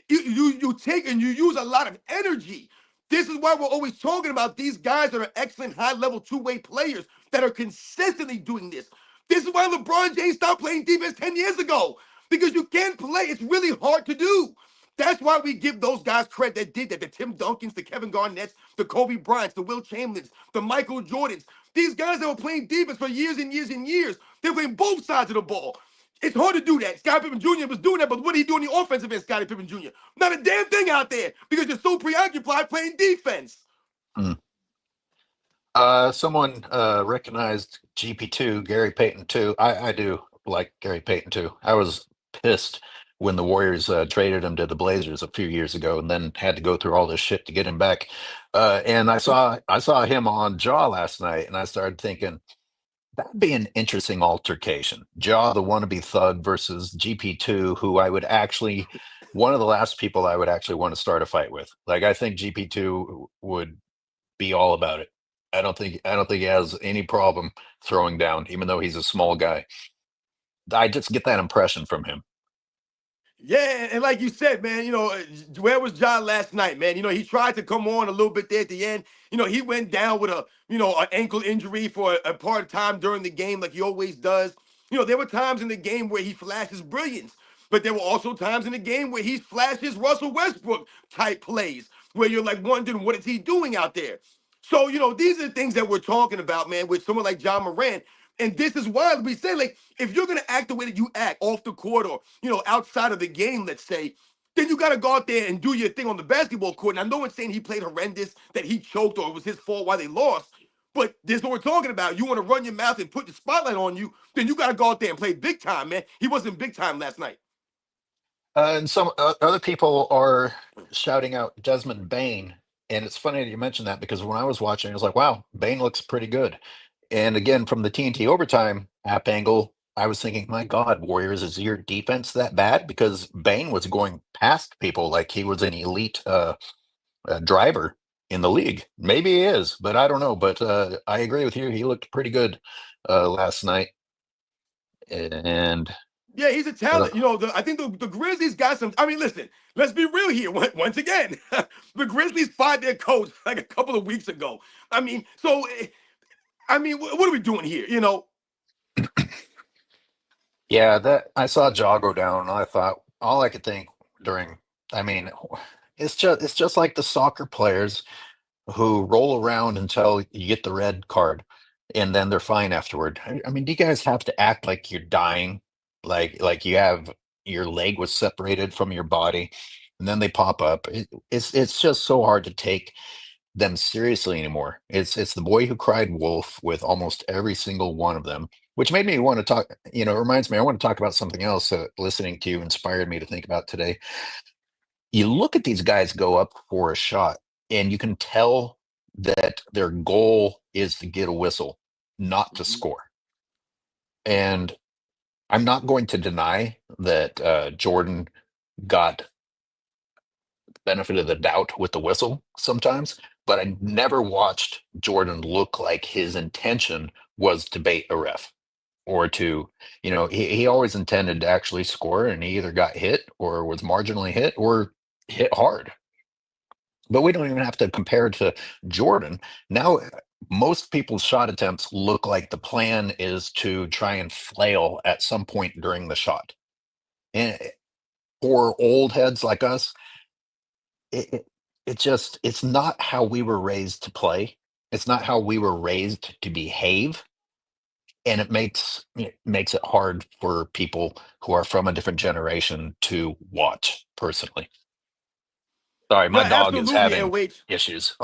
You take and you use a lot of energy. This is why we're always talking about these guys that are excellent high level two-way players that are consistently doing this. This is why LeBron James stopped playing defense 10 years ago because you can't play. It's really hard to do. That's why we give those guys credit that did that. The Tim Duncans, the Kevin Garnetts, the Kobe Bryants, the Will Chamberlains, the Michael Jordans. These guys that were playing defense for years and years and years. They were playing both sides of the ball. It's hard to do that. Scottie Pippen Jr. was doing that, but what did he do on the offensive end, Scottie Pippen Jr.? Not a damn thing out there because you're so preoccupied playing defense. mm. Someone recognized GP2, Gary Payton too. I do like Gary Payton too. I was pissed when the Warriors traded him to the Blazers a few years ago, and then had to go through all this shit to get him back. And I saw him on Jaw last night, and I started thinking that'd be an interesting altercation. Jaw, the wannabe thug, versus GP2, who I would actually one of the last people I would actually want to start a fight with. Like I think GP2 would be all about it. I don't think he has any problem throwing down, even though he's a small guy. I just get that impression from him. Yeah, and like you said, man, where was John last night, man? He tried to come on a little bit there at the end. He went down with an ankle injury for a part of time during the game, like he always does. There were times in the game where he flashes brilliance, but there were also times in the game where he flashes Russell Westbrook type plays, where you're like wondering what is he doing out there. So, these are the things that we're talking about, man, with someone like Ja Morant. And this is why we say, like, if you're gonna act the way that you act off the court or outside of the game, let's say, then you got to go out there and do your thing on the basketball court. And I know it's saying he played horrendous, that he choked, or it was his fault why they lost. But this is what we're talking about. You want to run your mouth and put the spotlight on you, then you got to go out there and play big time, man. He wasn't big time last night. And some other people are shouting out Desmond Bain. And it's funny that you mentioned that because when I was watching, I was like, wow, Bain looks pretty good. And again, from the TNT overtime app angle, I was thinking, my God, Warriors, is your defense that bad? Because Bain was going past people like he was an elite driver in the league. Maybe he is, but I don't know. But I agree with you. He looked pretty good last night. And Yeah, he's a uh, talent. I think the Grizzlies got some. I mean, listen, let's be real here. Once again, the Grizzlies fired their coach like a couple of weeks ago. I mean, so I mean, what are we doing here? yeah, that I saw Jaw go down, and I thought all I could think during, I mean, it's just like the soccer players who roll around until you get the red card, and then they're fine afterward. I mean, do you guys have to act like you're dying, like you have your leg was separated from your body, and then they pop up? It's just so hard to take them seriously anymore. It's the boy who cried wolf with almost every single one of them, which made me want to talk. It reminds me, I want to talk about something else. Listening to you inspired me to think about today. You look at these guys go up for a shot, and you can tell that their goal is to get a whistle, not to Mhm. score. And I'm not going to deny that Jordan got benefit of the doubt with the whistle sometimes, but I never watched Jordan look like his intention was to bait a ref or to, he always intended to actually score, and he either got hit or was marginally hit or hit hard. But we don't even have to compare to Jordan. Now, most people's shot attempts look like the plan is to try and flail at some point during the shot. And for old heads like us, it's not how we were raised to play. It's not how we were raised to behave, and it makes it hard for people who are from a different generation to watch personally. Sorry, No, my dog is absolutely, having LH. issues.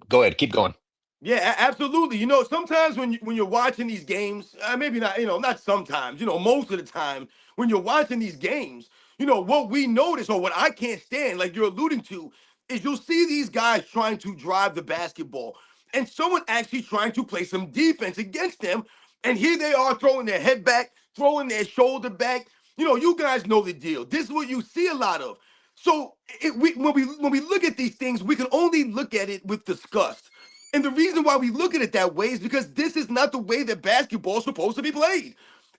Go ahead, keep going. Yeah, absolutely. Sometimes when you're watching these games, maybe not, not sometimes, most of the time when you're watching these games, what we notice or what I can't stand, like you're alluding to, is you'll see these guys trying to drive the basketball and someone actually trying to play some defense against them. And here they are throwing their head back, throwing their shoulder back. You guys know the deal. This is what you see a lot of. So when we look at these things, we can only look at it with disgust. And the reason why we look at it that way is because this is not the way that basketball is supposed to be played.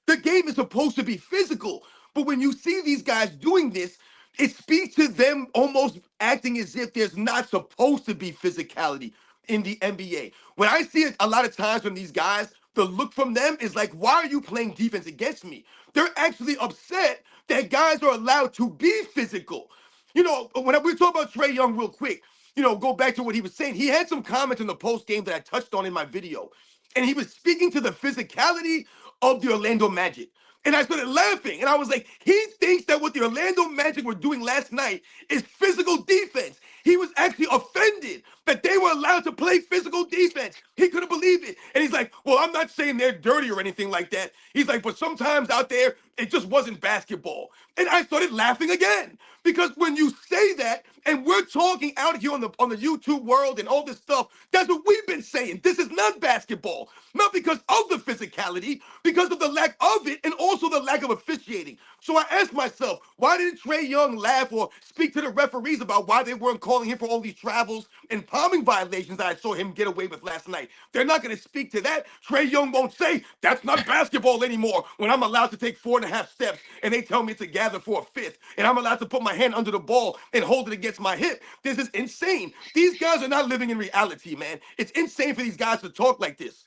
The game is supposed to be physical. But when you see these guys doing this, it speaks to them almost acting as if there's not supposed to be physicality in the NBA. When I see it a lot of times from these guys, the look from them is like, why are you playing defense against me? They're actually upset that guys are allowed to be physical. When we talk about Trey Young real quick, go back to what he was saying. He had some comments in the post game that I touched on in my video, and he was speaking to the physicality of the Orlando Magic. And I started laughing, and I was like, he thinks that what the Orlando Magic were doing last night is physical defense. He was actually offended that they were allowed to play physical defense. He couldn't believe it. And he's like, well, I'm not saying they're dirty or anything like that. He's like, but sometimes out there, it just wasn't basketball. And I started laughing again. Because when you say that, and we're talking out here on the YouTube world and all this stuff, that's what we've been saying. This is not basketball. Not because of the physicality, because of the lack of it, and also the lack of officiating. So I asked myself, why didn't Trey Young laugh or speak to the referees about why they weren't calling him for all these travels and palming violations that I saw him get away with last night? They're not going to speak to that. Trey Young won't say, that's not basketball anymore, when I'm allowed to take 4.5 steps and they tell me to gather for a fifth, and I'm allowed to put my hand under the ball and hold it against my hip. This is insane. These guys are not living in reality, man. It's insane for these guys to talk like this.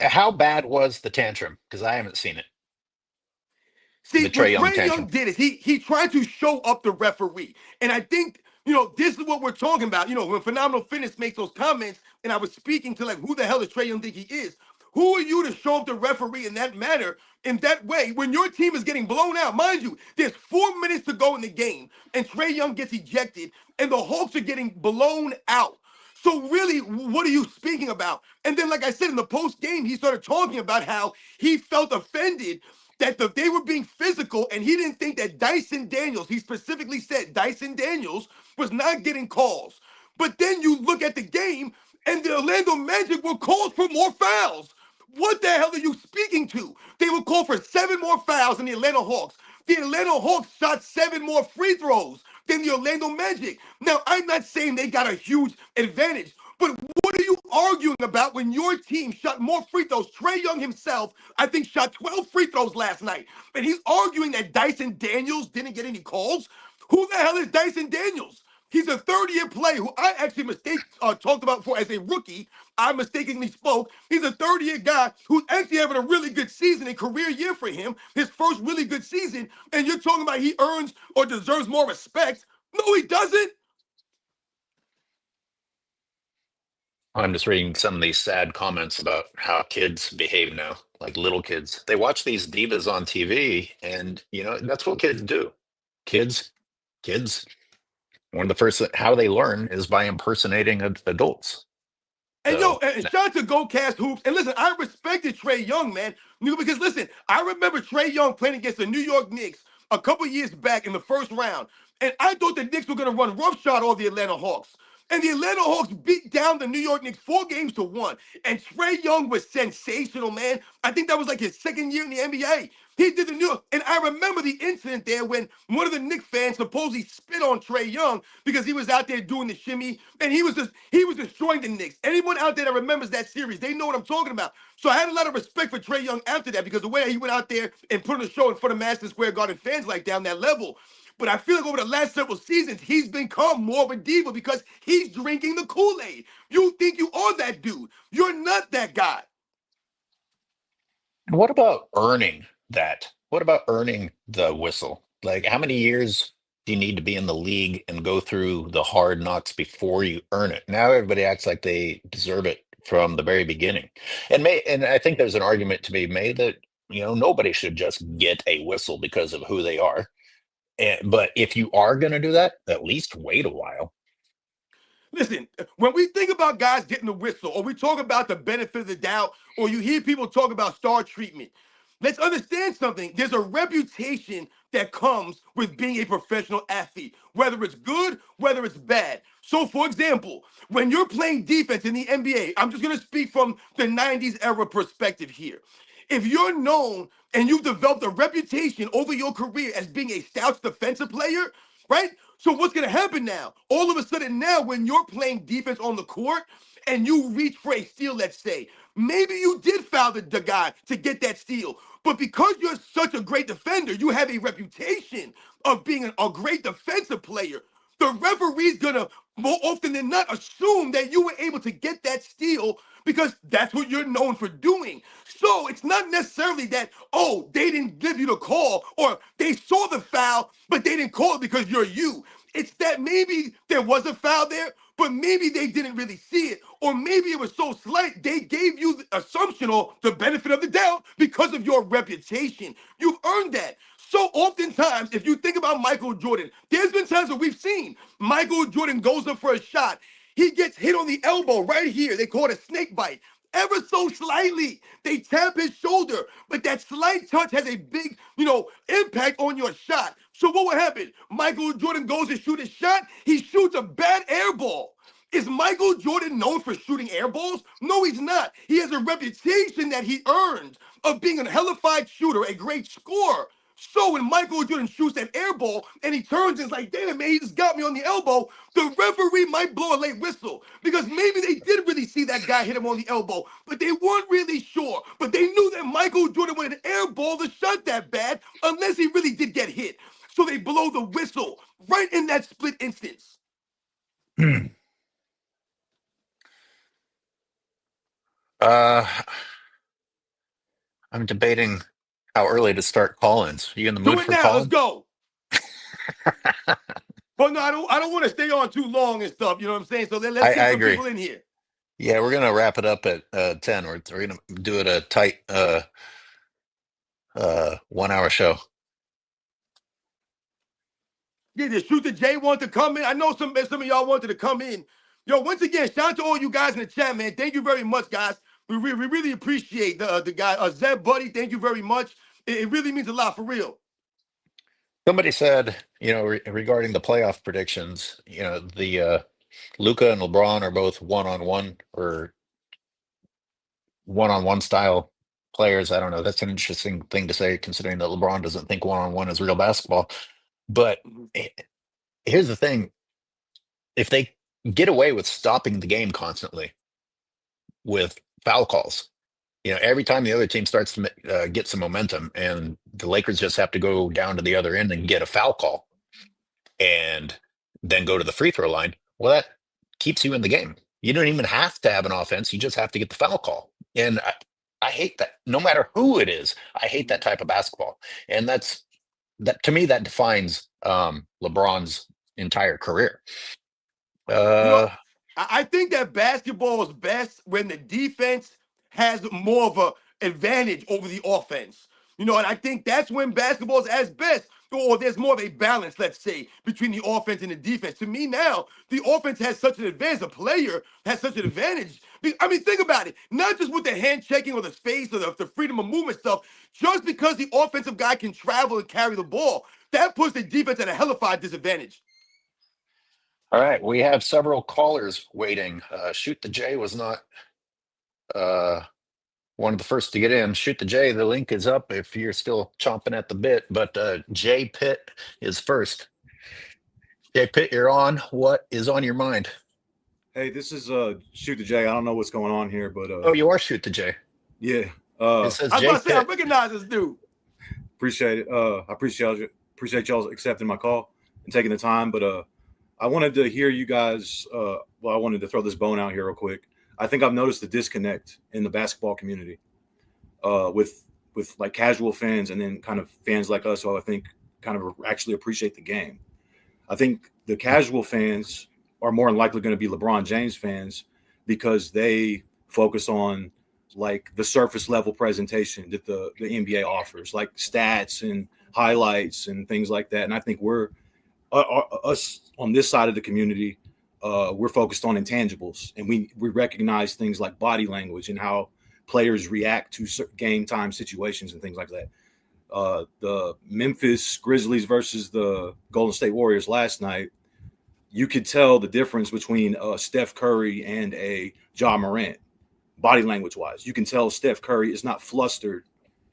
How bad was the tantrum? Because I haven't seen it. See, The what Trey Young Trey Young tantrum. did is he tried to show up the referee. And I think, this is what we're talking about. When Phenomenal Fitness makes those comments, and I was speaking to like, who the hell does Trey Young think he is? Who are you to show up the referee in that manner, in that way, when your team is getting blown out? Mind you, there's 4 minutes to go in the game, and Trey Young gets ejected, and the Hawks are getting blown out. So really, what are you speaking about? And then, like I said, in the post game, he started talking about how he felt offended that they were being physical, and he didn't think that Dyson Daniels, he specifically said Dyson Daniels, was not getting calls. But then you look at the game, and the Orlando Magic were called for more fouls. What the hell are you speaking to? They were called for 7 more fouls than the Atlanta Hawks. The Atlanta Hawks shot 7 more free throws than the Orlando Magic. Now, I'm not saying they got a huge advantage, but what are you arguing about when your team shot more free throws? Trey Young himself, I think, shot 12 free throws last night. And he's arguing that Dyson Daniels didn't get any calls? Who the hell is Dyson Daniels? He's a third-year player who I actually talked about before as a rookie. I mistakenly spoke. He's a third-year guy who's actually having a really good season, a career year for him, his first really good season, and you're talking about he earns or deserves more respect. No, he doesn't. I'm just reading some of these sad comments about how kids behave now, like little kids. They watch these divas on TV, and that's what kids do. Kids, kids. One of the first how they learn is by impersonating adults. And yo, So and shout out to Go Cast Hoops. And listen, I respected Trey Young, man. Because listen, I remember Trey Young playing against the New York Knicks a couple years back in the first round. And I thought the Knicks were going to run roughshod on the Atlanta Hawks. And the Atlanta Hawks beat down the New York Knicks 4 games to 1. And Trey Young was sensational, man. I think that was like his second year in the NBA. He did the New York, and I remember the incident there when one of the Knicks fans supposedly spit on Trey Young because he was out there doing the shimmy, and he was destroying the Knicks. Anyone out there that remembers that series, they know what I'm talking about. So I had a lot of respect for Trey Young after that because the way he went out there and put on a show in front of Madison Square Garden fans like down that level. But I feel like over the last several seasons, he's become more of a diva because he's drinking the Kool-Aid. You think you are that dude. You're not that guy. what about earning that? What about earning the whistle? Like, how many years do you need to be in the league and go through the hard knocks before you earn it? Now everybody acts like they deserve it from the very beginning. And I think there's an argument to be made that, nobody should just get a whistle because of who they are. But if you are going to do that, at least wait a while. Listen, when we think about guys getting the whistle, or we talk about the benefit of the doubt, or you hear people talk about star treatment, let's understand something. There's a reputation that comes with being a professional athlete, whether it's good, whether it's bad. So, for example, when you're playing defense in the NBA, I'm just going to speak from the 90s era perspective here. If you're known and you've developed a reputation over your career as being a stout defensive player, right? So what's going to happen now? All of a sudden now, when you're playing defense on the court and you reach for a steal, let's say, maybe you did foul the guy to get that steal. But because you're such a great defender, you have a reputation of being a great defensive player. The referee's going to more often than not assume that you were able to get that steal because that's what you're known for doing. So it's not necessarily that, oh, they didn't give you the call or they saw the foul, but they didn't call it because you're you. It's that maybe there was a foul there, but maybe they didn't really see it. Or maybe it was so slight, they gave you the assumption or the benefit of the doubt because of your reputation. You've earned that. So oftentimes, if you think about Michael Jordan, there's been times where we've seen Michael Jordan goes up for a shot. He gets hit on the elbow right here. They call it a snake bite. Ever so slightly, they tap his shoulder, but that slight touch has a big, impact on your shot. So what will happen? Michael Jordan goes to shoot a shot. He shoots a bad air ball. Is Michael Jordan known for shooting air balls? No, he's not. He has a reputation that he earned of being a hellified shooter, a great scorer. So when Michael Jordan shoots that air ball and he turns and is like, damn, man, he just got me on the elbow, the referee might blow a late whistle because maybe they did really see that guy hit him on the elbow, but they weren't really sure. But they knew that Michael Jordan wanted an air ball the shot that bad unless he really did get hit. So they blow the whistle right in that split instance. uh, I'm debating how early to start call-ins. Are you in the Do mood it for now. Let's call-ins? go. But no, I don't want to stay on too long and stuff. You know what I'm saying? So let's I get some agree. people in here. Yeah, we're gonna wrap it up at 10. We're gonna do it a tight 1 hour show. Yeah, the Shooter J want to come in. I know some of y'all wanted to come in. Yo, once again, shout out to all you guys in the chat, man. Thank you very much, guys. We really appreciate the guy. Zeb Buddy, thank you very much. It really means a lot for real. Somebody said, regarding the playoff predictions, the Luca and LeBron are both one-on-one or one-on-one style players. I don't know. That's an interesting thing to say, considering that LeBron doesn't think one-on-one is real basketball. But Mhm. eh, here's the thing: if they get away with stopping the game constantly with foul calls, every time the other team starts to get some momentum, and the Lakers just have to go down to the other end and get a foul call, and then go to the free throw line. Well, that keeps you in the game. You don't even have to have an offense. You just have to get the foul call. And I hate that. No matter who it is, I hate that type of basketball. And that to me that defines LeBron's entire career. You know, Uh, I think that basketball is best when the defense has more of a advantage over the offense. And I think that's when basketball is as best, or there's more of a balance, let's say, between the offense and the defense. To me now, the offense has such an advantage. The player has such an advantage. I mean, think about it. Not just with the hand checking or the space or the freedom of movement stuff, just because the offensive guy can travel and carry the ball, that puts the defense at a hellified disadvantage. all right, we have several callers waiting. Shoot the J was not uh, one of the first to get in. Shoot the J. The link is up if you're still chomping at the bit. But Jay Pitt is first. Jay Pitt, you're on. What is on your mind? Hey, this is Shoot the J. I don't know what's going on here, but Oh, you are Shoot the J. yeah. It says I was Jay about to say, I Pitt. recognize this dude. Appreciate it. I appreciate y'all accepting my call and taking the time. But I wanted to hear you guys. I wanted to throw this bone out here real quick. I think I've noticed the disconnect in the basketball community with like casual fans and then kind of fans like us who I think kind of actually appreciate the game. I think the casual fans are more than likely going to be LeBron James fans because they focus on like the surface level presentation that the NBA offers, like stats and highlights and things like that. And I think us on this side of the community, we're focused on intangibles, and we recognize things like body language and how players react to game time situations and things like that. The Memphis Grizzlies versus the Golden State Warriors last night, you could tell the difference between Steph Curry and a Ja Morant, body language wise. You can tell Steph Curry is not flustered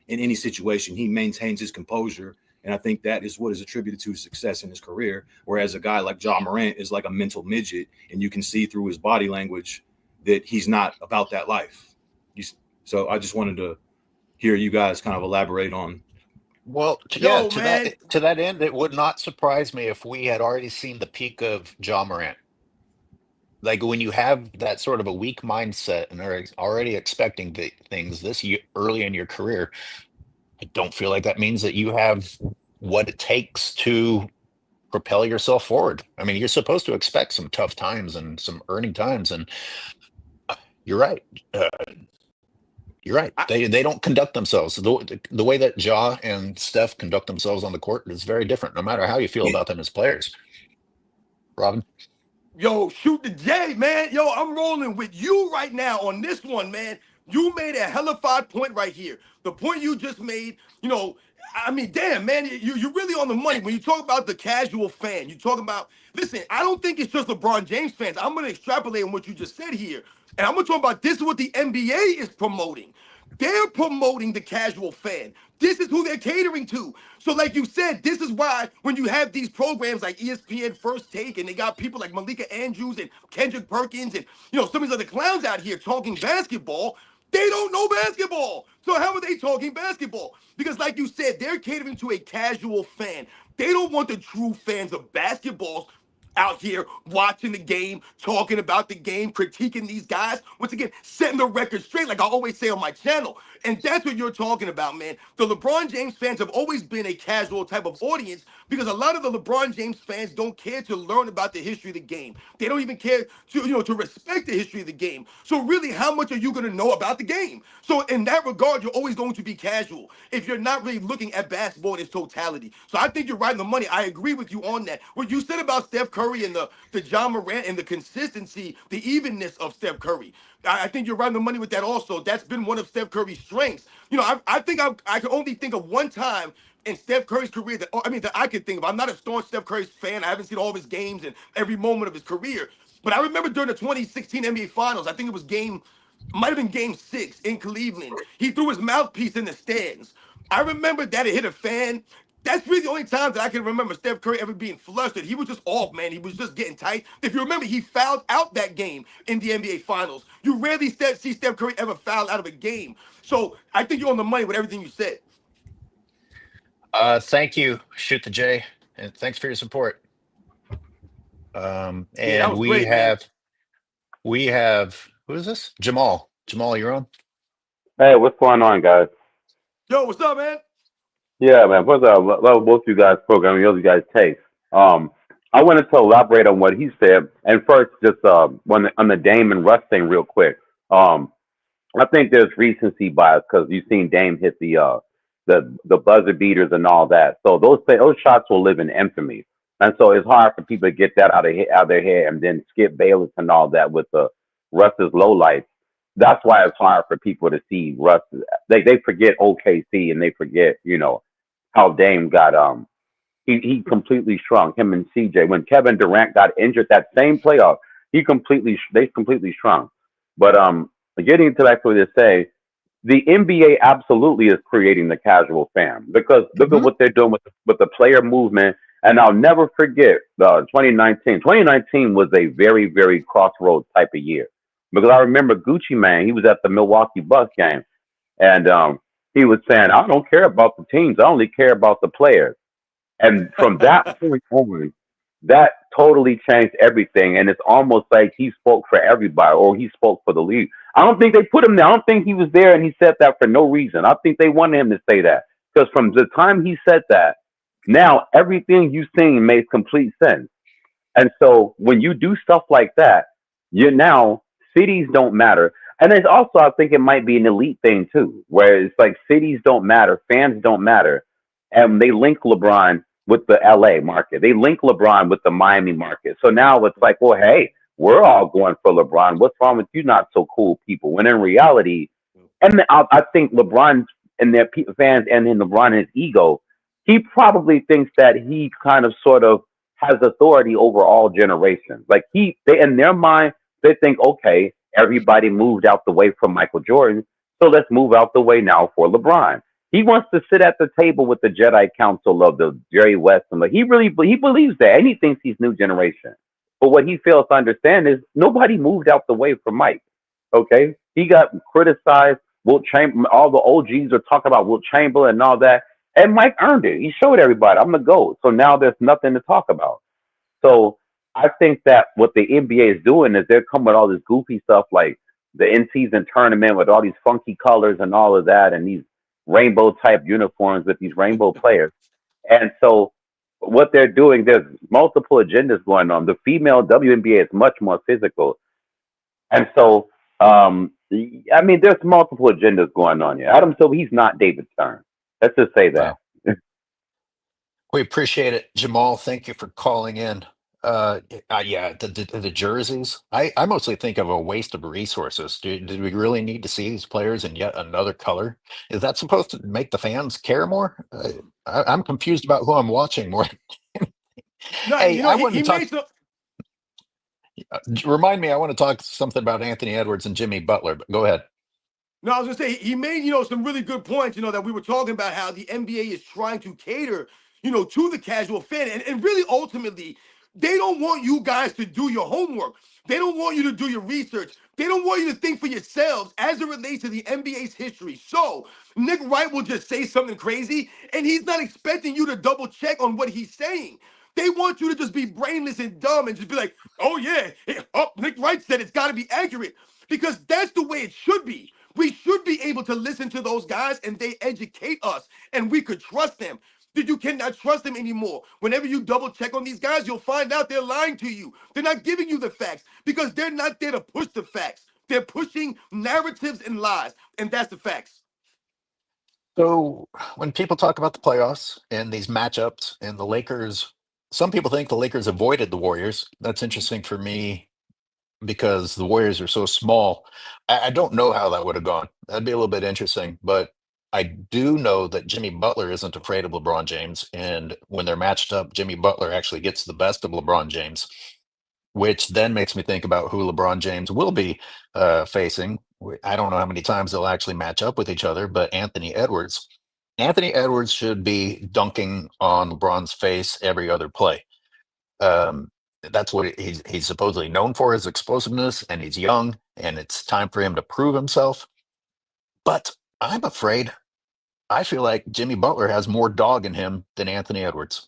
in any situation. He maintains his composure. And I think that is what is attributed to his success in his career. Whereas a guy like Ja Morant is like a mental midget, and you can see through his body language that he's not about that life. So I just wanted to hear you guys kind of elaborate on. Well, yeah, Yo, man. to that end, it would not surprise me if we had already seen the peak of Ja Morant. Like when you have that sort of a weak mindset and are already expecting the things this year early in your career, I don't feel like that means that you have what it takes to propel yourself forward. I mean, you're supposed to expect some tough times and some earning times, and you're right. Uh, you're right. I, They don't conduct themselves the way that Ja and Steph conduct themselves on the court is very different, no matter how you feel about them as players. Robin, Yo, Shoot the J, man. Yo, I'm rolling with you right now on this one, man. You made a hellified point right here. The point you just made, I mean, damn, man, you're really on the money. When you talk about the casual fan, you talk about, listen, I don't think it's just LeBron James fans. I'm going to extrapolate on what you just said here. And I'm going to talk about this is what the NBA is promoting. They're promoting the casual fan. This is who they're catering to. So, like you said, this is why when you have these programs like ESPN First Take, and they got people like Malika Andrews and Kendrick Perkins, and some of these other clowns out here talking basketball, they don't know basketball. So how are they talking basketball? Because, like you said, they're catering to a casual fan. They don't want the true fans of basketballs out here watching the game, talking about the game, critiquing these guys. Once again, setting the record straight, like I always say on my channel. And that's what you're talking about, man. The LeBron James fans have always been a casual type of audience because a lot of the LeBron James fans don't care to learn about the history of the game. They don't even care to, to respect the history of the game. So really, how much are you going to know about the game? So in that regard, you're always going to be casual if you're not really looking at basketball in its totality. So I think you're right on the money. I agree with you on that. What you said about Steph Curry and the Ja Morant and the consistency, the evenness of Steph Curry. I think you're right on the money with that also. That's been one of Steph Curry's strengths. I think I can only think of one time in Steph Curry's career that I could think of. I'm not a staunch Steph Curry fan. I haven't seen all of his games and every moment of his career. But I remember during the 2016 NBA Finals, I think it was might have been game 6 in Cleveland. He threw his mouthpiece in the stands. I remember that it hit a fan. That's really the only time that I can remember Steph Curry ever being flustered. He was just off, man. He was just getting tight. If you remember, he fouled out that game in the NBA Finals. You rarely see Steph Curry ever foul out of a game. So I think you're on the money with everything you said. Thank you, Shoot the J, and thanks for your support. Yeah, that And was great, man. we have who is this? Jamal. Jamal, you're on. Hey, what's going on, guys? Yo, what's up, man? Yeah, man. First of all, love both you guys' program, and you guys' takes. Um, I wanted to elaborate on what he said, and first, just on the Dame and Russ thing, real quick. Um, I think there's recency bias because you've seen Dame hit the buzzer beaters and all that. So those shots will live in infamy, and so it's hard for people to get that out of their head, and then Skip Bayless and all that with the Russ's lowlights. That's why it's hard for people to see Russ. They forget OKC and they forget how Dame got he completely shrunk him and CJ when Kevin Durant got injured that same playoff. They completely shrunk. But getting to back to what they say, the NBA absolutely is creating the casual fan because look at Hmm. what they're doing with the player movement. And I'll never forget the 2019. 2019 was a very, very crossroads type of year because I remember Gucci Man. He was at the Milwaukee Bucks game, and he was saying, "I don't care about the teams. I only care about the players." And from that point on, that totally changed everything. And it's almost like he spoke for everybody or he spoke for the league. I don't think they put him there. I don't think he was there and he said that for no reason. I think they wanted him to say that. Because from the time he said that, now everything you've seen makes complete sense. And so when you do stuff like that, you're now cities don't matter. And it's also, I think it might be an elite thing too, where it's like cities don't matter, fans don't matter. And they link LeBron with the LA market. They link LeBron with the Miami market. So now it's like, well, hey, we're all going for LeBron. What's wrong with you not so cool people? When in reality, and I think LeBron and their fans and in LeBron and his ego, he probably thinks that he kind of sort of has authority over all generations. Like they in their mind, they think, okay, everybody moved out the way from Michael Jordan, so let's move out the way now for LeBron. He wants to sit at the table with the Jedi Council of the Jerry West, and like he believes that, and he thinks he's new generation. But what he fails to understand is nobody moved out the way from Mike. Okay, he got criticized. Wilt Chamberlain, all the OGs are talking about Wilt Chamberlain and all that, and Mike earned it. He showed everybody, I'm the GOAT. So now there's nothing to talk about. So I think that what the NBA is doing is they're coming with all this goofy stuff like the in-season tournament with all these funky colors and all of that, and these rainbow type uniforms with these rainbow players. And so what they're doing, there's multiple agendas going on. The female WNBA is much more physical. And so, I mean, there's multiple agendas going on here. Adam Silver, he's not David Stern. Let's just say that. Wow. We appreciate it, Jamal. Thank you for calling in. Yeah, the jerseys. I mostly think of a waste of resources. Do we really need to see these players in yet another color? Is that supposed to make the fans care more? I'm confused about who I'm watching more. No, Hey, I wanted he to talk. made some. Remind me, I want to talk something about Anthony Edwards and Jimmy Butler. But go ahead. No, I was gonna say he made some really good points. That we were talking about how the NBA is trying to cater to the casual fan, and really ultimately they don't want you guys to do your homework. They don't want you to do your research. They don't want you to think for yourselves as it relates to the NBA's history. So Nick Wright will just say something crazy, and he's not expecting you to double check on what he's saying. They want you to just be brainless and dumb and just be like, oh yeah, Nick Wright said it's got to be accurate, because that's the way it should be. We should be able to listen to those guys and they educate us and we could trust them. You cannot trust them anymore. Whenever you double check on these guys, you'll find out they're lying to you. They're not giving you the facts because they're not there to push the facts. They're pushing narratives and lies, and that's the facts. So when people talk about the playoffs and these matchups and the Lakers, some people think the Lakers avoided the Warriors. That's interesting for me because the Warriors are so small. I don't know how that would have gone. That'd be a little bit interesting, but I do know that Jimmy Butler isn't afraid of LeBron James. And when they're matched up, Jimmy Butler actually gets the best of LeBron James, which then makes me think about who LeBron James will be facing. I don't know how many times they'll actually match up with each other, but Anthony Edwards. Anthony Edwards should be dunking on LeBron's face every other play. That's what he's supposedly known for, his explosiveness, and he's young, and it's time for him to prove himself. But I'm afraid, I feel like Jimmy Butler has more dog in him than Anthony Edwards.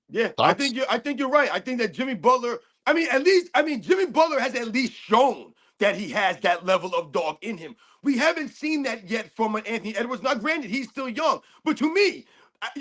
Yeah, Thoughts? I think you're right. I think that Jimmy Butler, Jimmy Butler has at least shown that he has that level of dog in him. We haven't seen that yet from an Anthony Edwards. Now, granted, he's still young, but to me,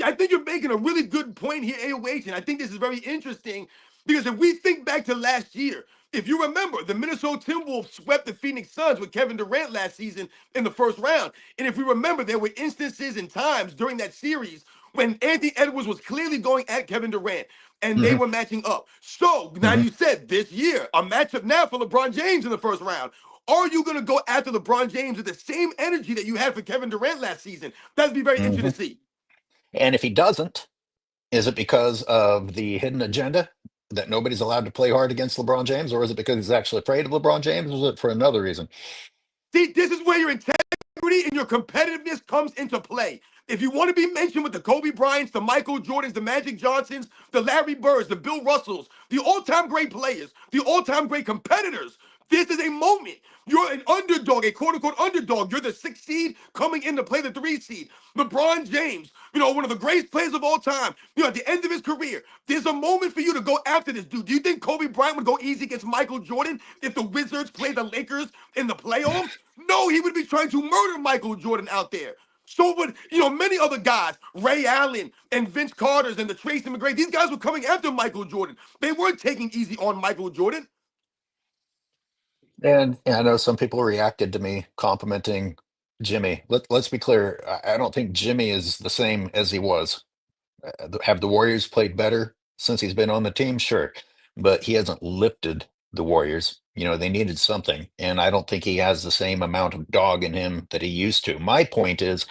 I think you're making a really good point here, AOH, and I think this is very interesting because if we think back to last year, if you remember, the Minnesota Timberwolves swept the Phoenix Suns with Kevin Durant last season in the first round. And if we remember, there were instances and times during that series when Anthony Edwards was clearly going at Kevin Durant and they Hmm. were matching up. So now Hmm. you said this year, a matchup now for LeBron James in the first round. Are you going to go after LeBron James with the same energy that you had for Kevin Durant last season? That'd be very interesting Hmm. to see. And if he doesn't, is it because of the hidden agenda that nobody's allowed to play hard against LeBron James, or is it because he's actually afraid of LeBron James, or is it for another reason? See, this is where your integrity and your competitiveness comes into play. If you want to be mentioned with the Kobe Bryants, the Michael Jordans, the Magic Johnsons, the Larry Birds, the Bill Russells, the all-time great players, the all-time great competitors, this is a moment. You're an underdog, a quote-unquote underdog. You're the 6th seed coming in to play the 3 seed. LeBron James, one of the greatest players of all time, at the end of his career, there's a moment for you to go after this dude. Do you think Kobe Bryant would go easy against Michael Jordan if the Wizards played the Lakers in the playoffs? No, he would be trying to murder Michael Jordan out there. So would, many other guys, Ray Allen and Vince Carter's and the Tracy McGrady, these guys were coming after Michael Jordan. They weren't taking easy on Michael Jordan. And I know some people reacted to me complimenting Jimmy. Let's be clear. I don't think Jimmy is the same as he was. Have the Warriors played better since he's been on the team? Sure. But he hasn't lifted the Warriors. They needed something. And I don't think he has the same amount of dog in him that he used to. My point is,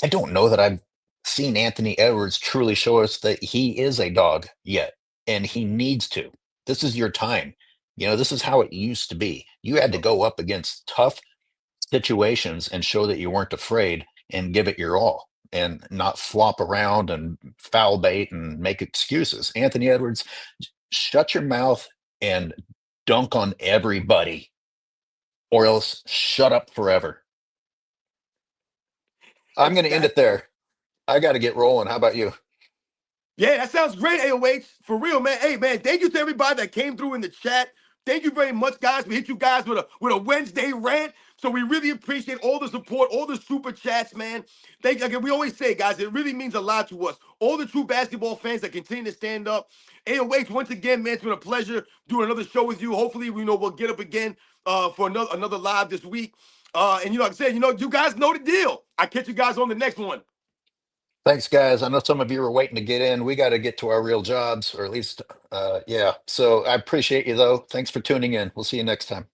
I don't know that I've seen Anthony Edwards truly show us that he is a dog yet, and he needs to. This is your time. This is how it used to be. You had to go up against tough situations and show that you weren't afraid and give it your all and not flop around and foul bait and make excuses. Anthony Edwards, shut your mouth and dunk on everybody, or else shut up forever. I'm going to end it there. I got to get rolling. How about you? Yeah, that sounds great, AOH. For real, man. Hey, man, thank you to everybody that came through in the chat. Thank you very much, guys. We hit you guys with a Wednesday rant. So we really appreciate all the support, all the super chats, man. Thank you. Again, we always say, guys, it really means a lot to us. All the true basketball fans that continue to stand up. AOH, once again, man, it's been a pleasure doing another show with you. Hopefully, we'll get up again for another live this week. And like I said, you guys know the deal. I catch you guys on the next one. Thanks, guys. I know some of you are waiting to get in. We got to get to our real jobs, or at least, yeah. So I appreciate you, though. Thanks for tuning in. We'll see you next time.